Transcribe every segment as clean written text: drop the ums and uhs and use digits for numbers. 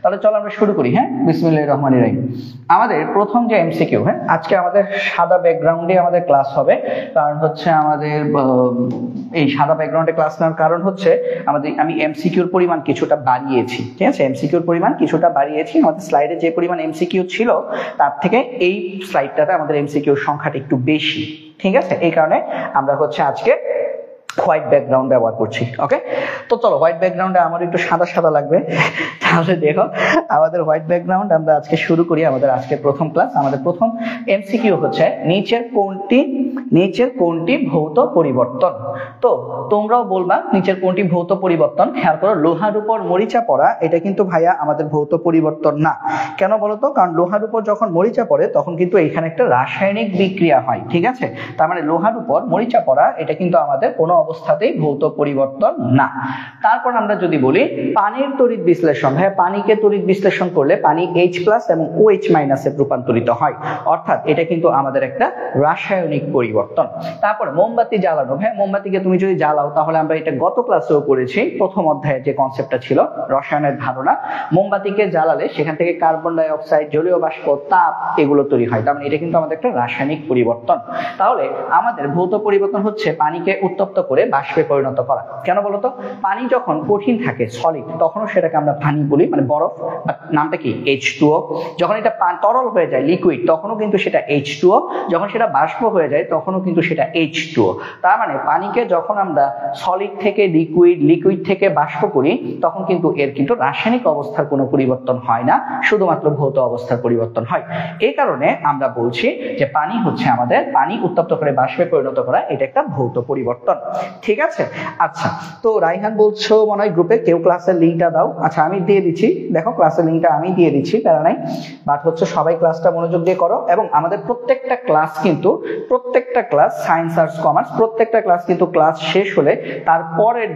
তাহলে চলো আমরা শুরু করি। হ্যাঁ, বিসমিল্লাহির রহমানির রহিম। আমাদের প্রথম যে এমসিকিউ, হ্যাঁ আজকে আমাদের সাদা ব্যাকগ্রাউন্ডে আমাদের ক্লাস হবে। কারণ হচ্ছে আমাদের এই সাদা ব্যাকগ্রাউন্ডে ক্লাস নেওয়ার কারণ হচ্ছে আমি এমসিকিউর পরিমাণ কিছুটা বাড়িয়েছি। ঠিক আছে, এমসিকিউর পরিমাণ কিছুটা বাড়িয়েছি। আমাদের স্লাইডে যে পরিমাণ এমসিকিউ ছিল তার থেকে এই স্লাইডটাতে আমাদের এমসিকিউর সংখ্যাটা একটু বেশি। ঠিক আছে, এই কারণে আমরা হচ্ছে আজকে হোয়াইট ব্যাকগ্রাউন্ড ব্যবহার করছি। ওকে, তো চলো হোয়াইট ব্যাকগ্রাউন্ডে আমার একটু সাদা সাদা লাগবে, তাহলে দেখো আমাদের হোয়াইট ব্যাকগ্রাউন্ড আমরা আজকে শুরু করি। আমাদের আজকে প্রথম ক্লাস, আমাদের প্রথম এমসিকিউ হচ্ছে নিচের কোনটি ভৌত পরিবর্তন। তো তোমরাও বলবা নিচের কোনটি ভৌত পরিবর্তন। খেয়াল করো, লোহার উপর মরিচা পড়া এটা কিন্তু ভাইয়া আমাদের ভৌত পরিবর্তন না। কেন বলতো? কারণ লোহার উপর যখন মরিচা পড়ে তখন কিন্তু এখানে একটা রাসায়নিক বিক্রিয়া হয়। ঠিক আছে, তার মানে লোহার উপর মরিচা পড়া এটা কিন্তু আমাদের কোনো অবস্থাতেই ভৌত পরিবর্তন না। তারপর আমরা যদি বলি পানির তড়িৎ বিশ্লেষণ, হ্যাঁ পানিকে তড়িৎ বিশ্লেষণ করলে পানি H+ এবং OH- এ রূপান্তরিত হয়, অর্থাৎ এটা কিন্তু আমাদের একটা রাসায়নিক পরিবর্তন। তারপর মোমবাতি জ্বালানো, হ্যাঁ মোমবাতিকে তুমি যদি জ্বালাও তাহলে আমরা এটা গত ক্লাসেও পড়েছি, প্রথম অধ্যায়ে যে কনসেপ্টটা ছিল রসায়নের ধারণা, মোমবাতিকে জ্বালালে সেখান থেকে কার্বন ডাই অক্সাইড, জলীয় বাষ্প, তাপ এগুলো তৈরি হয়। তার মানে এটা কিন্তু আমাদের একটা রাসায়নিক পরিবর্তন। তাহলে আমাদের ভৌত পরিবর্তন হচ্ছে পানিকে উত্তপ্ত করে বাষ্পে পরিণত করা। কেন বলতো? পানি যখন কঠিন থাকে সলিড তখনও সেটাকে আমরা পানি বলি, মানে বরফ, নামটা কি H2O। যখন এটা তরল হয়ে যায় লিকুইড তখনও কিন্তু সেটা H2O, যখন সেটা বাষ্প হয়ে যায় তখনও কিন্তু সেটা H2O। তার মানে পানিকে যখন আমরা সলিড থেকে লিকুইড থেকে বাষ্প করি তখন কিন্তু এর কিন্তু রাসায়নিক অবস্থার কোনো পরিবর্তন হয় না, শুধুমাত্র ভৌত অবস্থার পরিবর্তন হয়। এই কারণে আমরা বলছি যে পানি হচ্ছে আমাদের, পানি উত্তপ্ত করে বাষ্পে পরিণত করা এটা একটা ভৌত পরিবর্তন। ঠিক আছে, আচ্ছা তো রাইহান বলছো মনে হয় গ্রুপে কেউ ক্লাসের লিঙ্কটা দাও। আচ্ছা আমি দিয়ে দিচ্ছি, দেখো ক্লাসের লিঙ্কটা আমি দিয়ে দিচ্ছি, তারা নাই, বাট হচ্ছে সবাই ক্লাসটা মনোযোগ দিয়ে করো। এবং আমাদের প্রত্যেকটা ক্লাস সায়েন্স আর্টস কমার্স প্রত্যেকটা ক্লাস কিন্তু ক্লাস শেষ হলে তারপরের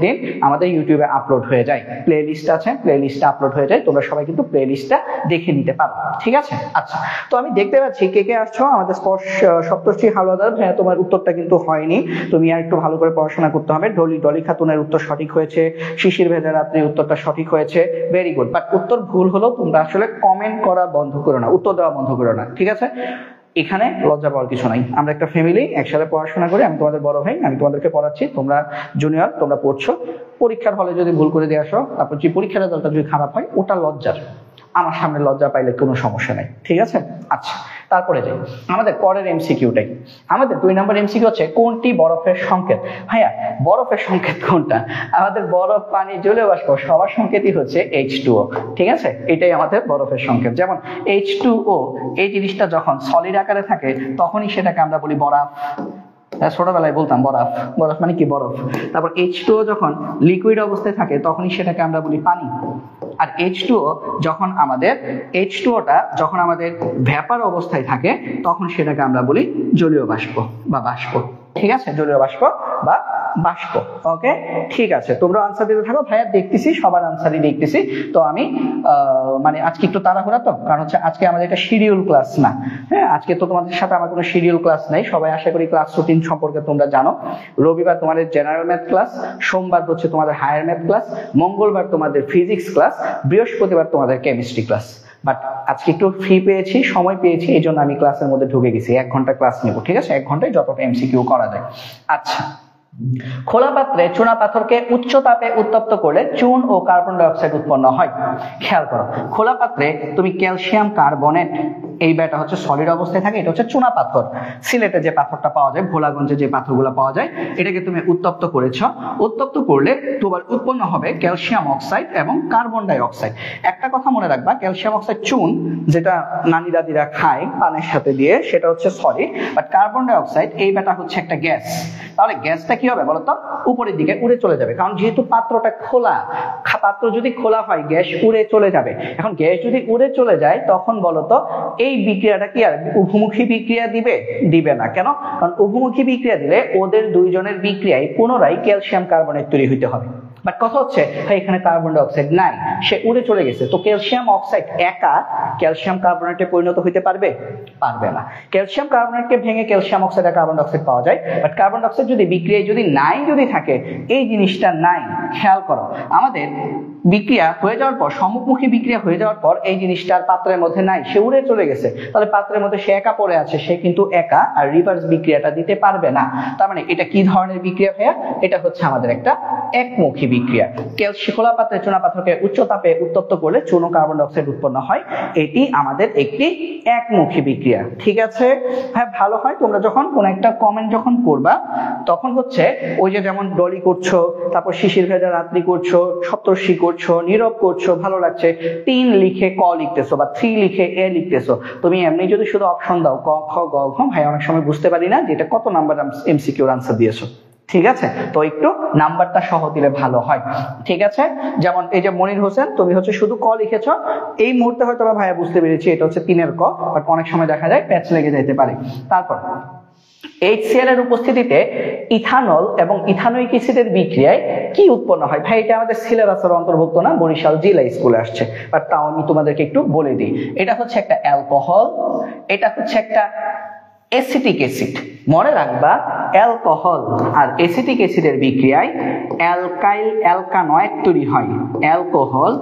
দিন আমাদের ইউটিউবে আপলোড হয়ে যায়, প্লে লিস্ট আছে, প্লে লিস্টে আপলোড হয়ে যায়, তোমরা সবাই কিন্তু প্লে লিস্টটা দেখে নিতে পারো। ঠিক আছে, আচ্ছা তো আমি দেখতে পাচ্ছি কে আসছো। আমাদের সপ্তর্ষি হাওলাদার, হ্যাঁ তোমার উত্তরটা কিন্তু হয়নি, তুমি আর একটু ভালো করে পড়াশোনা করতে হবে। ডলি খাতুনের উত্তর সঠিক হয়েছে, শিশির ভেজা রাত্রির উত্তরটা সঠিক হয়েছে, ভেরি গুড। বাট উত্তর ভুল হলো তোমরা আসলে কমেন্ট করা বন্ধ করো না, উত্তর দেওয়া বন্ধ করো না। ঠিক আছে, এখানে লজ্জা পাওয়ার কিছু নাই, আমরা একটা ফ্যামিলি, একসাথে পড়াশোনা করি। আমি তোমাদের বড় ভাই, আমি তোমাদেরকে পড়াচ্ছি, তোমরা জুনিয়র, তোমরা পড়ছো। পরীক্ষার হলে যদি ভুল করে দিয়ে আসো, তারপর যে পরীক্ষার রেজাল্টটা যদি খারাপ হয় ওটা লজ্জার, আমার সামনে লজ্জা পাইলে কোনো সমস্যা নাই। ঠিক আছে, আচ্ছা তারপরে যাই আমাদের পরের এমসিকিউটাই। আমাদের 2 নম্বর এমসিকিউ হচ্ছে কোনটি বরফের সংকেত। ভাইয়া বরফের সংকেত কোনটা? আমাদের বরফ, পানি, জলীয় বাষ্প সবার সংকেতই হচ্ছে H2O। ঠিক আছে, এটাই আমাদের বরফের সংকেত। যেমন H2O এই জিনিসটা যখন সলিড আকারে থাকে তখনই সেটাকে আমরা বলি বরফ, ছোটবেলায় বলতাম বরফ মানে কি বরফ। তারপর H2O যখন লিকুইড অবস্থায় থাকে তখনই সেটাকে আমরা বলি পানি। আর H2O-টা যখন আমাদের ভ্যাপার অবস্থায় থাকে তখন সেটাকে আমরা বলি জলীয় বাষ্প বা বাষ্প। ঠিক আছে, জলীয় বাষ্প বা বাষ্প। ওকে, ঠিক আছে, তোমরা আনসার দিতে থাকো। ভাইয়া দেখতেছি সবার আনসারই দেখতেছি। তো আমি মানে আজকে একটু তাড়াহুড়া, তো কারণ হচ্ছে আজকে আমাদের একটা শিডিউল ক্লাস না। হ্যাঁ, আজকে তো তোমাদের সাথে আমার কোনো শিডিউল ক্লাস নেই। সবাই আশা করি ক্লাস রুটিন সম্পর্কে তোমরা জানো। রবিবার তোমাদের জেনারেল ম্যাথ ক্লাস, সোমবার হচ্ছে তোমাদের হায়ার ম্যাথ ক্লাস, মঙ্গলবার তোমাদের ফিজিক্স ক্লাস, বৃহস্পতিবার তোমাদের কেমিস্ট্রি ক্লাস। বাট আজকে একটু ফ্রি পেয়েছি, সময় পেয়েছি, এই জন্য আমি ক্লাসের মধ্যে ঢুকে গেছি। 1 ঘন্টা ক্লাস নেব। ঠিক আছে, 1 ঘন্টায় যতটা এমসিকিউ করা যায়। আচ্ছা, খোলা পাত্রে চুনা পাথরকে উচ্চ তাপে উত্তপ্ত করলে চুন ও কার্বন ডাই অক্সাইড উৎপন্ন হয়। খেয়াল করো, খোলা পাত্রে তুমি ক্যালসিয়াম কার্বনেট, এই ব্যাটা হচ্ছে সলিড অবস্থায় থাকে, এটা হচ্ছে চুনা পাথর। সিলেটে যে পাথরটা পাওয়া যায়, ভোলাগঞ্জে যে পাথরগুলো পাওয়া যায়, এটাকে তুমি উত্তপ্ত করেছো। উত্তপ্ত করলে তোমার উৎপন্ন হবে ক্যালসিয়াম অক্সাইড এবং কার্বন ডাই অক্সাইড। একটা কথা মনে রাখবা, ক্যালসিয়াম অক্সাইড চুন যেটা নানি দাদিরা খায় পানের সাথে দিয়ে, সেটা হচ্ছে solid. But carbon dioxide এই ব্যাটা হচ্ছে একটা গ্যাস। তাহলে গ্যাসটা কি হবে বলতো? উপরের দিকে উড়ে চলে যাবে, কারণ যেহেতু পাত্রটা খোলা, পাত্র যদি খোলা হয় গ্যাস উড়ে চলে যাবে। এখন গ্যাস যদি উড়ে চলে যায় তখন বলতো এই বিক্রিয়াটা কি আর উভমুখী বিক্রিয়া দিবে না। কেন? কারণ উভমুখী বিক্রিয়া দিলে ওদের দুইজনের বিক্রিয়ায় পুনরায় ক্যালসিয়াম কার্বনেট তৈরি হইতে হবে। বাট কথা হচ্ছে ভাই এখানে কার্বন ডাই অক্সাইড নাই, সে উড়ে চলে গেছে, তো ক্যালসিয়াম অক্সাইড একা ক্যালসিয়াম কার্বনেটে পরিণত হইতে পারবে? পারবে না। ক্যালসিয়াম কার্বনেটকে ভেঙে ক্যালসিয়াম অক্সাইড আর কার্বন ডাই অক্সাইড পাওয়া যায়, বাট কার্বন ডাই অক্সাইড যদি বিক্রিয়ায় যদি নাই যদি থাকে, এই জিনিসটা নাই। খেয়াল করো, আমাদের বিক্রিয়া হয়ে যাওয়ার পর, সম্মুখমুখী বিক্রিয়া হয়ে যাওয়ার পর এই জিনিসটার পাত্রের মধ্যে নাই, সে উড়ে চলে গেছে, তাহলে পাত্রের মধ্যে সে একা পড়ে আছে, সে কিন্তু একা আর রিভার্স বিক্রিয়াটা দিতে পারবে না। তার মানে এটা কি ধরনের বিক্রিয়া ভাইয়া? এটা হচ্ছে আমাদের একটা একমুখী বিক্রিয়া। খোলা পাত্রে চুনা পাথরকে উচ্চ তাপে উত্তপ্ত করলে চুন ও কার্বন ডাই অক্সাইড উৎপন্ন হয়, এটি আমাদের একটি একমুখী বিক্রিয়া। ঠিক আছে হ্যাঁ, ভালো হয় তোমরা যখন কোন একটা কমেন্ট যখন করবা তখন হচ্ছে ওই যে যেমন ডলি করছো, তারপর শিশির ভেজা রাত্রি করছো, সপ্তর্ষি করছো, নীরব করছো, ভালো লাগছে, 3 লিখে ক লিখতেছো বা 3 লিখে এ লিখতেছো, তুমি এমনি যদি শুধু অপশন দাও ক খ গ ঘ, ভাই অনেক সময় বুঝতে পারি না যে এটা কত নাম্বার এমসিকিউর আনসার দিয়েছো। ঠিক আছে, তো একটু নাম্বারটা সহ দিলে ভালো হয়। ঠিক আছে, যেমন এই যে মনির হোসেন, তুমি হচ্ছে শুধু ক লিখেছো, এই মুহূর্তে হয়তো বা ভাইয়া বুঝতে পেরেছি এটা হচ্ছে 3-এর ক, বাট অনেক সময় দেখা যায় প্যাচ লেগে যেতে পারে। তারপর HCl এর উপস্থিতিতে ইথানল এবং ইথানোয়িক অ্যাসিডের বিক্রিয়ায় কি উৎপন্ন হয়? ভাই এটা আমাদের সিলেবাসের অন্তর্ভুক্ত না, বরিশাল জেলা স্কুলে আসছে, বাট তাও আমি তোমাদেরকে একটু বলে দিই। এটা হচ্ছে একটা অ্যালকোহল, এটা হচ্ছে একটা অ্যাসিটিক অ্যাসিড। মনে রাখবা, অ্যালকোহল আর অ্যাসিটিক অ্যাসিডের বিক্রিয়ায় অ্যালকাইল অ্যালকানয়েড তৈরি হয়। অ্যালকোহল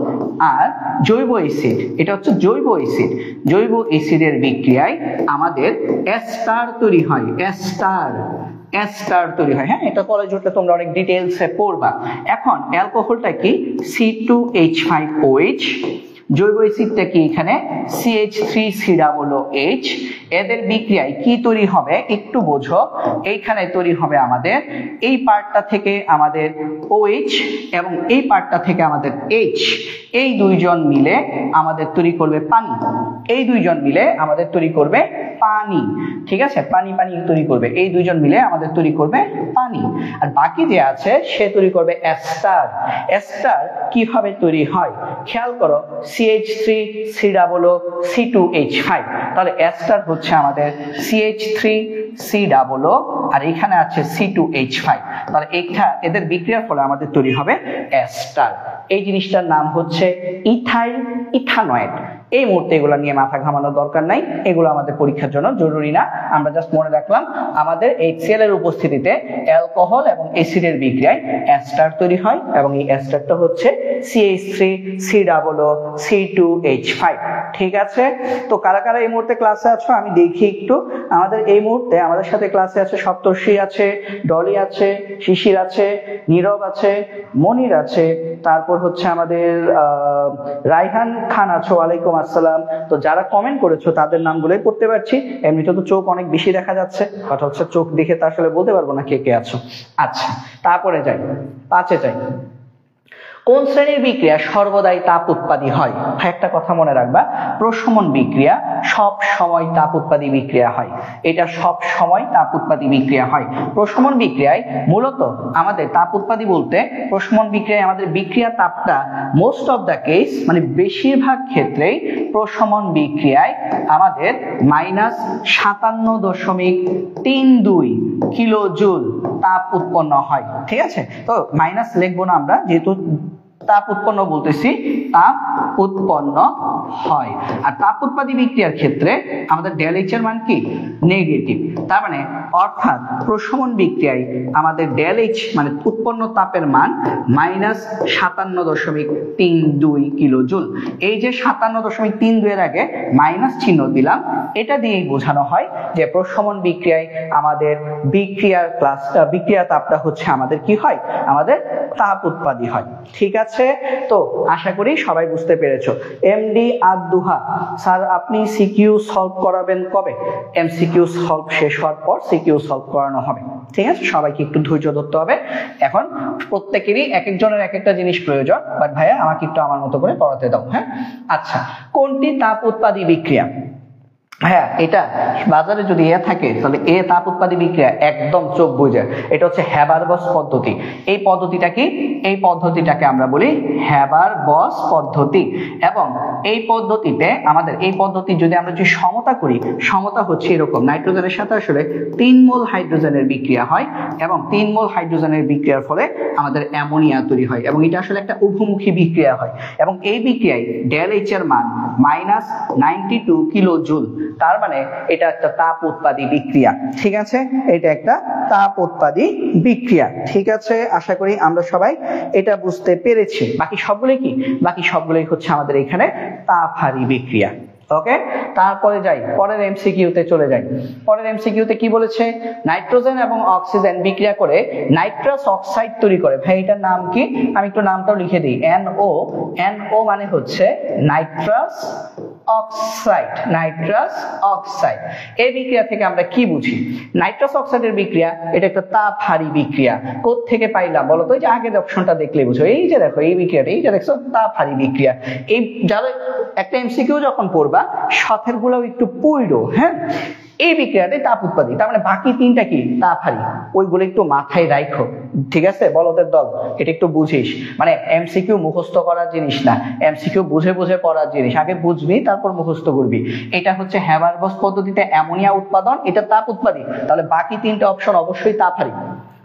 আর জৈব অ্যাসিড, এটা হচ্ছে জৈব অ্যাসিড, জৈব অ্যাসিডের বিক্রিয়ায় আমাদের এস্টার তৈরি হয়। এস্টার তৈরি হয়। হ্যাঁ, এটা কলেজ উঠলে তোমরা অনেক ডিটেইলসে পড়বা। এখন অ্যালকোহলটা কি? C2H5OH, জৈব অ্যাসিডটা কি এখানে? CH3COOH। এদের বিক্রিয়ায় কি তৈরি হবে একটু বোঝো, এইখানে তৈরি হবে আমাদের এই পার্টটা থেকে আমাদের OH এবং এই পার্টটা থেকে আমাদের H, এই দুইজন মিলে আমাদের তৈরি করবে পানি, এই দুইজন মিলে আমাদের তৈরি করবে পানি। ঠিক আছে, পানি তৈরি করবে, এই দুইজন মিলে আমাদের তৈরি করবে পানি। আর বাকি যে আছে সে তৈরি করবে এস্টার। এস্টার কিভাবে তৈরি হয় খেয়াল করো, CH3COOC2H5, তাহলে এস্টার হচ্ছে আমাদের CH3COO আর এখানে আছে C2H5, তাহলে এদের বিক্রিয়ার ফলে আমাদের তৈরি হবে এস্টার। এই জিনিসটার নাম হচ্ছে ইথাইল ইথানয়েড। এই মুহূর্তে এগুলো নিয়ে মাথা ঘামানোর দরকার নাই, এগুলো আমাদের পরীক্ষার জন্য জরুরি না, আমরা জাস্ট মনে রাখলাম আমাদের HCl এর উপস্থিতিতে অ্যালকোহল এবং অ্যাসিডের বিক্রিয়ায় এস্টার তৈরি হয় এবং এই এস্টারটা হচ্ছে CH3COO2H5। ঠিক আছে, তো কারা কারা এই মুহূর্তে ক্লাসে আছো আমি দেখি একটু। আমাদের এই মুহূর্তে আমাদের সাথে ক্লাসে আছে সপ্তর্ষি আছে, ডলি আছে, শিশির আছে, নীরব আছে, মনির আছে, তারপর হচ্ছে আমাদের রাইহান খান আছো, ওয়ালাইকুম আসসালাম। তো যারা কমেন্ট করেছো তাদের নামগুলোই পড়তে পারছি, এমনিতে তো চোখ অনেক বেশি দেখা যাচ্ছে, কথা হচ্ছে চোখ দেখে তো আসলে বলতে পারবো না কে কে আছো। আচ্ছা, তারপরে যাই 5-এ যাই। কোন শ্রেণীর বিক্রিয়া সর্বদাই তাপ উৎপাদী হয়? একটা কথা মনে রাখবা, প্রশমন বিক্রিয়া সব সময় তাপ উৎপাদী বিক্রিয়া হয়, এটা সব সময় তাপ উৎপাদী বিক্রিয়া হয়। প্রশমন বিক্রিয়ায় মূলত আমাদের তাপ উৎপাদী বলতে, প্রশমন বিক্রিয়ায় আমাদের বিক্রিয়া তাপটা মোস্ট অফ দ্য কেস মানে বেশিরভাগ ক্ষেত্রেই প্রশমন বিক্রিয়ায় আমাদের -57.32 কিলোজুল তাপ উৎপন্ন হয়। ঠিক আছে, তো মাইনাস লিখবো না আমরা, যেহেতু তাপ উৎপন্ন বলতেছি, তাপ উৎপন্ন হয়। আর তাপ উৎপাদী বিক্রিয়ার ক্ষেত্রে আমাদের ΔH এর মান কি? নেগেটিভ। তার মানে অর্থাৎ প্রশমন বিক্রিয়ায় আমাদের ΔH মানে উৎপন্ন তাপের মান -57.32 কিলোজুল। এই যে 57.32 এর আগে মাইনাস চিহ্ন দিলাম, এটা দিয়েই বোঝানো হয় যে প্রশমন বিক্রিয়ায় আমাদের বিক্রিয়া তাপটা হচ্ছে আমাদের কি হয়? আমাদের তাপ উৎপাদী হয়। ঠিক আছে, তো আশা করি সবাই বুঝতে পেরেছো। এমডি আদ-দুহা স্যার, আপনি সিকিউ সলভ করাবেন কবে? এমসিকিউ সলভ শেষ হওয়ার পর সিকিউ সলভ করানো হবে। ঠিক আছে, সবাইকে একটু ধৈর্য ধরতে হবে। এখন প্রত্যেকেরই এক একজনের এক একটা জিনিস প্রয়োজন, বাট ভাইয়া আমাকে একটু আমার মতো করে পড়াতে দাও। হ্যাঁ, আচ্ছা, কোনটি তাপ উৎপাদী বিক্রিয়া? হ্যাঁ, এটা বাজারে যদি এ থাকে তাহলে এ তাপ উৎপাদী বিক্রিয়া একদম চোখ বুঝে। এটা হচ্ছে হ্যাবার-বস পদ্ধতি। এই পদ্ধতিটা কি? এই পদ্ধতিটাকে আমরা বলি হ্যাবার-বস পদ্ধতি। এবং এই পদ্ধতিতে আমাদের এই পদ্ধতি যদি আমরা যে সমতা করি, সমতা হচ্ছে এরকম, নাইট্রোজেনের সাথে আসলে 3 মোল হাইড্রোজেনের বিক্রিয়া হয় এবং 3 মোল হাইড্রোজেনের বিক্রিয়ার ফলে আমাদের অ্যামোনিয়া তৈরি হয় এবং এটা আসলে একটা উভমুখী বিক্রিয়া হয় এবং এই বিক্রিয়ায় ΔH এর মান -92 কিলো জুল। তার মানে এটা একটা তাপ উৎপাদী বিক্রিয়া। ঠিক আছে, এটা একটা তাপ উৎপাদী বিক্রিয়া। ঠিক আছে, আশা করি আমরা সবাই এটা বুঝতে পেরেছি। বাকি সবগুলোই কি? বাকি সবগুলোই হচ্ছে আমাদের এখানে তাপহারী বিক্রিয়া। ওকে, তারপরে যাই, পরের এমসিকিউতে চলে যাই। পরের এমসিকিউতে কি বলেছে? নাইট্রোজেন এবং অক্সিজেন বিক্রিয়া করে নাইট্রাস অক্সাইড তৈরি করে। ভাই এটার নাম কি? আমি একটু নামটাও লিখে দিই। NO। NO মানে হচ্ছে নাইট্রাস অক্সাইড। Nitrous oxide. এই বিক্রিয়া থেকে আমরা কি বুঝি? নাইট্রাস অক্সাইডের বিক্রিয়া এটা একটা তাপহারী বিক্রিয়া। কোথা থেকে পাইলাম বলো তো? এই যে আগের অপশনটা দেখলে বুঝো। এই যে দেখো এই বিক্রিয়াটা, এই যে দেখছো তাপহারী বিক্রিয়া। এই যারা একটা এমসিকিউ যখন পড়বা সাথের গুলাও একটু পড়ো। হ্যাঁ, এই বিক্রিয়াটাই তাপ উৎপাদী। তার মানে বাকি তিনটা কি? তাপহারী। ওইগুলো একটু মাথায় রাখো। ঠিক আছে বলদের দল, এটা একটু বুঝিস। মানে এমসিকিউ মুখস্থ করার জিনিস না, এমসিকিউ বুঝে বুঝে পড়ার জিনিস। আগে বুঝবি তারপর মুখস্থ করবি। এটা হচ্ছে হ্যাবার-বস পদ্ধতিতে অ্যামোনিয়া উৎপাদন, এটা তাপ উৎপাদী। তাহলে বাকি তিনটা অপশন অবশ্যই তাপহারী।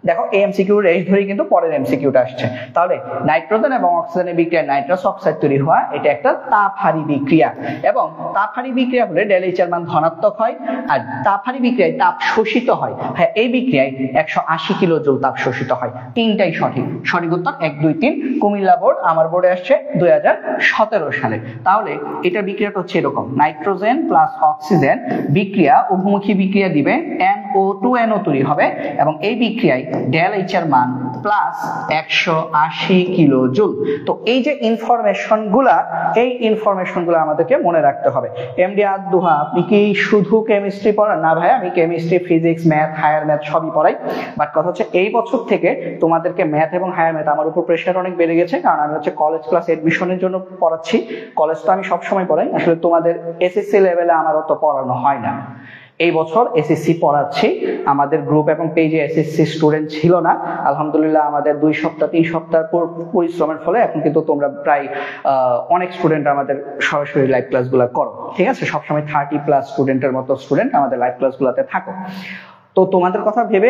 দেখো এই এমসিকিউ রেস ধরে কিন্তু পরের এমসিকিউটা আসছে। তাহলে নাইট্রোজেন এবং অক্সিজেনের বিক্রিয়ায় নাইট্রাস অক্সাইড তৈরি হওয়া এটা একটা তাপহারী বিক্রিয়া এবং তাপহারী বিক্রিয়া হলে ΔH এর মান ধনাত্মক হয় আর তাপহারী বিক্রিয়ায় তাপ শোষিত হয়। হ্যাঁ, এই বিক্রিয়ায় 180 কিলো জুল তাপ শোষিত হয়। তিনটাই সঠিক। সঠিক উত্তর 1, 2, 3। কুমিল্লা বোর্ড, আমার বোর্ডে আসছে 2017 সালে। তাহলে এটা বিক্রিয়াটা হচ্ছে এরকম, নাইট্রোজেন প্লাস অক্সিজেন বিক্রিয়া উভমুখী বিক্রিয়া দিবে, NO2NO তৈরি হবে এবং এই বিক্রিয়ায় ΔH এর মান +180 কিলো জুল। তো এই যে ইনফরমেশন গুলা, এই ইনফরমেশন গুলা আমাদেরকে মনে রাখতে হবে। এমডি আদুহা, আপনি কি শুধু কেমিস্ট্রি পড়ান? না ভাই, আমি chemistry, physics, math, higher math সবই পড়াই। বাট কথা হচ্ছে এই বছর থেকে তোমাদেরকে ম্যাথ এবং হায়ার ম্যাথ আমার উপর প্রেশার অনেক বেড়ে গেছে, কারণ আমি হচ্ছে কলেজ ক্লাস এডমিশনের জন্য পড়াচ্ছি। কলেজ তো আমি সবসময় পড়াই, আসলে তোমাদের এসএসসি লেভেলে আমার অত পড়ানো হয় না। এই বছর এসএসসি পড়াচ্ছি। আমাদের গ্রুপ এবং পেজে এসএসসি স্টুডেন্ট ছিল না, আলহামদুলিল্লাহ আমাদের 2 সপ্তাহ 3 সপ্তাহ পরিশ্রমের ফলে এখন কিন্তু তোমরা প্রায় অনেক স্টুডেন্ট আমাদের সরাসরি লাইভ ক্লাসগুলো করো। ঠিক আছে, সবসময় 30+ স্টুডেন্টের মতো স্টুডেন্ট আমাদের লাইভ ক্লাসগুলোতে থাকো। তো তোমাদের কথা ভেবে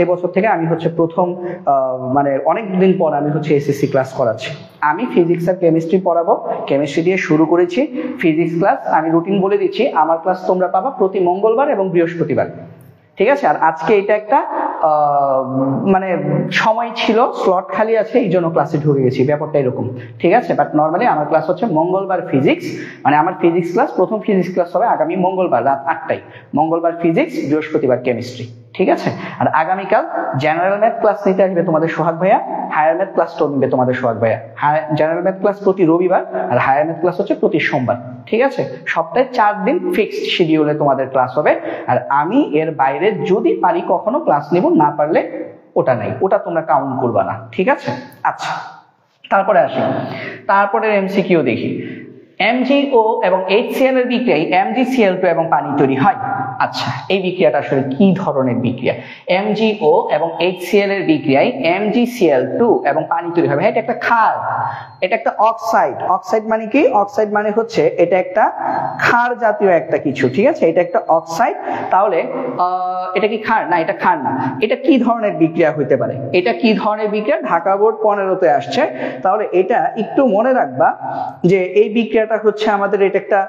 এই বছর থেকে আমি হচ্ছে প্রথম মানে অনেক দিন পর আমি হচ্ছে এসএসসি ক্লাস করাচ্ছি। আমি ফিজিক্স আর কেমিস্ট্রি পড়াবো। কেমিস্ট্রি দিয়ে শুরু করেছি। ফিজিক্স ক্লাস আমি রুটিন বলে দিচ্ছি, আমার ক্লাস তোমরা পাবা প্রতি মঙ্গলবার এবং বৃহস্পতিবার। ঠিক আছে, আর আজকে এটা একটা মানে সময় ছিল, স্লট খালি আছে, এই জন্য ক্লাসে ঢুকে গেছি, ব্যাপারটা এরকম। ঠিক আছে, বাট নর্মালি আমার ক্লাস হচ্ছে মঙ্গলবার ফিজিক্স, মানে আমার ফিজিক্স ক্লাস, প্রথম ফিজিক্স ক্লাস হবে আগামী মঙ্গলবার রাত 8টায়। মঙ্গলবার ফিজিক্স, বৃহস্পতিবার কেমিস্ট্রি। ঠিক আছে, আর আগামীকাল জেনারেল ম্যাথ ক্লাস নিতে আসবে তোমাদের সোহাগ ভাইয়া, হায়ার ম্যাথ ক্লাসটাও নিবে তোমাদের সোহাগ ভাইয়া। জেনারেল ম্যাথ ক্লাস প্রতি রবিবার আর হায়ার ম্যাথ ক্লাস হচ্ছে প্রতি সোমবার। ঠিক আছে, সপ্তাহে 4 দিন ফিক্সড শিডিউলে তোমাদের ক্লাস হবে। আর আমি এর বাইরে যদি পারি কখনো ক্লাস নিব, না পারলে ওটা নাই, ওটা তোমরা কাউন্ট করবা না। ঠিক আছে, আচ্ছা তারপরে আসি, তারপরে এমসিকিউ দেখি। MgO এবং HCl এর বিক্রিয়ায় MgCl2 এবং পানি তৈরি হয়। আচ্ছা, এই বিক্রিয়াটা আসলে কি ধরনের বিক্রিয়া? MgO এবং HCl এর বিক্রিয়ায় MgCl2 এবং পানি তৈরি হবে। এটা একটা ক্ষার, এটা একটা অক্সাইড। অক্সাইড মানে কি? অক্সাইড মানে হচ্ছে এটা একটা ক্ষার জাতীয় একটা কিছু। ঠিক আছে, এটা একটা অক্সাইড। তাহলে এটা কি ক্ষার? না, এটা ক্ষার না। এটা কি ধরনের বিক্রিয়া হইতে পারে? এটা কি ধরনের বিক্রিয়া? ঢাকা বোর্ড 15তে আসছে। তাহলে এটা একটু মনে রাখবা যে এই বিক্রিয়াটা হচ্ছে আমাদের, এটা একটা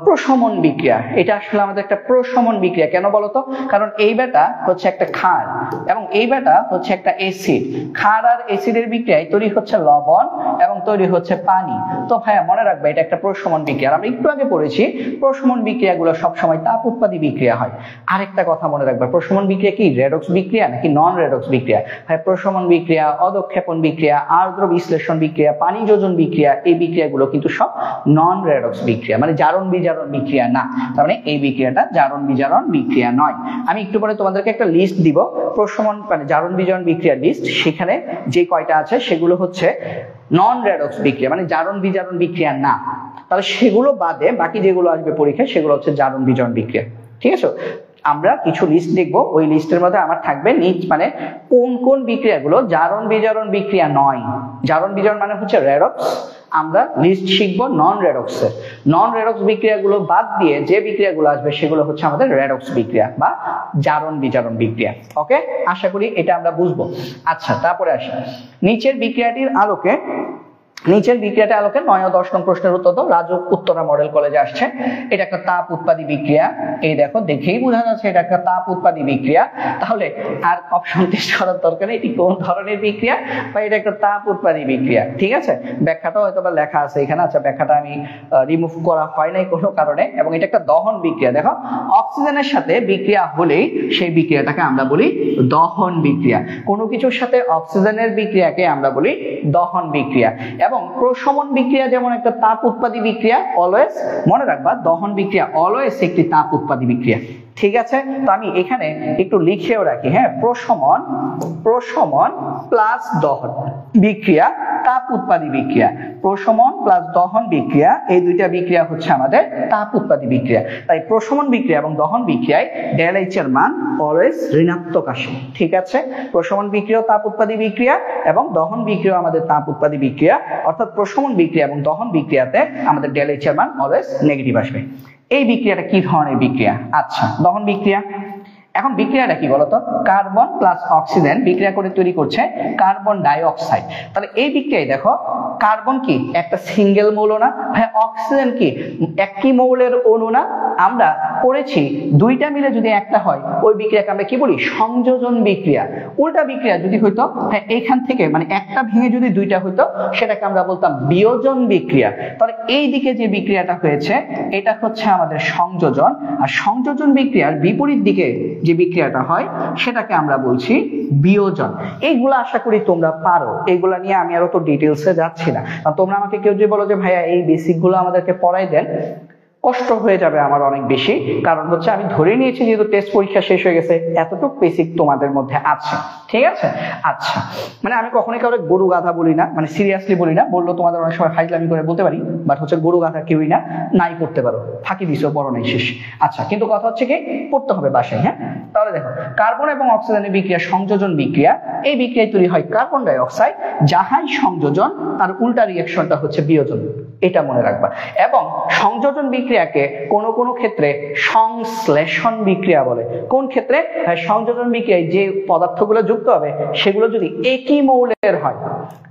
প্রশমন বিক্রিয়া। এটা আসলে আমাদের একটা প্রশমন বিক্রিয়া। কেন বলতো? কারণ এই বেটা হচ্ছে একটা ক্ষার এবং এই বেটা হচ্ছে একটা অ্যাসিড। ক্ষার আর অ্যাসিডের বিক্রিয়ায় তৈরি হচ্ছে লবণ এবং তৈরি হচ্ছে পানি। তো ভাইয়া মনে রাখবে এটা একটা প্রশমন বিক্রিয়া। আমরা একটু আগে পড়েছি প্রশমন বিক্রিয়াগুলো সবসময় তাপ উৎপাদী বিক্রিয়া হয়। আরেকটা কথা মনে রাখবে, প্রশমন বিক্রিয়া কি রেডক্স বিক্রিয়া নাকি নন রেডক্স বিক্রিয়া? ভাই প্রশমন বিক্রিয়া, অধক্ষেপণ বিক্রিয়া, আর্দ্র বিশ্লেষণ বিক্রিয়া, পানি যোজন বিক্রিয়া, এই বিক্রিয়াগুলো কিন্তু সব নন রেডক্স বিক্রিয়া, মানে জারণ বিজারণ বিক্রিয়া না। তার মানে এই বিক্রিয়াটা জারণ বিজারণ বিক্রিয়া নয়। আমি একটু পরে তোমাদেরকে একটা লিস্ট দিব, প্রশমন মানে জারণ বিজারণ বিক্রিয়ার লিস্ট। সেখানে যে কয়টা আছে সেগুলো হচ্ছে নন রেডক্স বিক্রিয়া, মানে জারণ বিজারণ বিক্রিয়া না। তাহলে সেগুলো বাদে বাকি যেগুলো আসবে পরীক্ষায় সেগুলো হচ্ছে জারণ বিজারণ বিক্রিয়া। ঠিক আছে, আমরা কিছু লিস্ট দেখব, ওই লিস্টের মধ্যে আমার থাকবে নিচ মানে কোন কোন বিক্রিয়াগুলো জারণ বিজারণ বিক্রিয়া নয়। জারণ বিজারণ মানে হচ্ছে রেডক্স, আমরা লিস্ট শিখবো নন রেডক্সের। নন রেডক্স বিক্রিয়াগুলো বাদ দিয়ে যে বিক্রিয়াগুলো আসবে সেগুলো হচ্ছে আমাদের রেডক্স বিক্রিয়া বা জারণ বিজারণ বিক্রিয়া। ওকে, আশা করি এটা আমরা বুঝবো। আচ্ছা, তারপরে আসি নিচের বিক্রিয়াটির আলোকে 9 ও 10 নং প্রশ্নের উত্তর দাও। রাজু উত্তরা মডেল কলেজে আসছে। এটা একটা তাপ উৎপাদী বিক্রিয়া, এই দেখো দেখেই বোঝা যাচ্ছে এটা একটা তাপ উৎপাদী বিক্রিয়া। তাহলে আর অপশন টেস্ট করার দরকার নেই, এটি কোন ধরনের বিক্রিয়া বা এটা একটা তাপ উৎপাদী বিক্রিয়া। ঠিক আছে, ব্যাখ্যাটা হয়তো বা লেখা আছে এখানে। আচ্ছা, ব্যাখ্যাটা আমি রিমুভ করা হয় নাই কোনো কারণে। এবং এটা একটা দহন বিক্রিয়া। দেখো, অক্সিজেনের সাথে বিক্রিয়া হলেই সেই বিক্রিয়াটাকে আমরা বলি দহন বিক্রিয়া। কোনো কিছুর সাথে অক্সিজেনের বিক্রিয়াকে আমরা বলি দহন বিক্রিয়া। এবং প্রশমন বিক্রিয়া যেমন একটা তাপ উৎপাদী বিক্রিয়া, অলওয়েজ মনে রাখবা দহন বিক্রিয়া অলওয়েজ একটি তাপ উৎপাদী বিক্রিয়া। ঠিক আছে, তো আমি এখানে একটু লিখেও রাখি, হ্যাঁ, প্রশমন প্লাস দহন বিক্রিয়া তাপ উৎপাদী বিক্রিয়া। প্রশমন প্লাস দহন বিক্রিয়া, এই দুইটা বিক্রিয়া হচ্ছে আমাদের তাপ উৎপাদী বিক্রিয়া। তাই প্রশমন বিক্রিয়া এবং দহন বিক্রিয়ায় ডেল এইচ এর মান অলওয়েজ ঋণাত্মক আসে। ঠিক আছে, প্রশমন বিক্রিয়া তাপ উৎপাদী বিক্রিয়া এবং দহন বিক্রিয়া আমাদের তাপ উৎপাদী বিক্রিয়া, অর্থাৎ প্রশমন বিক্রিয়া এবং দহন বিক্রিয়াতে আমাদের ডেল এইচ এর মান অলওয়েজ নেগেটিভ আসবে। এই বিক্রিয়াটা কি ধরনের বিক্রিয়া? আচ্ছা, দহন বিক্রিয়া। এখন বিক্রিয়াটা কি বলতো? কার্বন প্লাস অক্সিজেন বিক্রিয়া করে তৈরি করছে কার্বন ডাই অক্সাইড। তাহলে এই বিক্রিয়ায় দেখো, কার্বন কি একটা সিঙ্গেল মৌল না, হ্যাঁ, অক্সিজেন কি একই মৌলের অণু না। আমরা পড়েছি দুইটা মিলে যদি একটা হয় ওই বিক্রিয়াকে আমরা কি বলি? সংযোজন বিক্রিয়া। উল্টা বিক্রিয়া যদি হইতো, হ্যাঁ, এইখান থেকে মানে একটা ভেঙে যদি দুইটা হইতো সেটাকে আমরা বলতাম বিয়োজন বিক্রিয়া। তাহলে এই দিকে যে বিক্রিয়াটা হয়েছে এটা হচ্ছে আমাদের সংযোজন, আর সংযোজন বিক্রিয়ার বিপরীত দিকে যে বিক্রিয়াটা হয় সেটাকে আমরা বলছি বিয়োজন। এইগুলো আশা করি তোমরা পারো, এইগুলা নিয়ে আমি আরো তো ডিটেলসে যাচ্ছি না। তোমরা আমাকে কেউ যদি বলো যে ভাইয়া এই বেসিক গুলো আমাদেরকে পড়াই দেন, কষ্ট হয়ে যাবে আমার অনেক বেশি। কারণ হচ্ছে আমি ধরে নিয়েছি যেহেতু টেস্ট পরীক্ষা শেষ হয়ে গেছে এতটুকু বেসিক তোমাদের মধ্যে আছে। ঠিক আছে, আচ্ছা, মানে আমি কখনোই কাউকে গরু গাধা বলি না, মানে সিরিয়াসলি বলি না। বললো তোমাদের অনেক সময় ফাইজলামি করে বলতে পারি, বাট হচ্ছে গরু গাধা কেউই না, নাই পড়তে পারো, ফাঁকি দিছো, পড়ো নাই, শেষ। আচ্ছা, কিন্তু কথা হচ্ছে কি পড়তে হবে বাসায়। হ্যাঁ, তাহলে দেখো, কার্বন এবং অক্সিজেনের বিক্রিয়া সংযোজন বিক্রিয়া। এই বিক্রিয়ায় তৈরি হয় কার্বন ডাই অক্সাইড, যাহাই সংযোজন তার উল্টা রিঅ্যাকশনটা হচ্ছে বিয়োজন, এটা মনে রাখবা। এবং সংযোজন বিক্রিয়াকে কোন কোন ক্ষেত্রে সংশ্লেষণ বিক্রিয়া বলে। কোন ক্ষেত্রে? সংযোজন বিক্রিয়ায় যে পদার্থগুলো যুক্ত হবে সেগুলো যদি একই মৌলের হয়।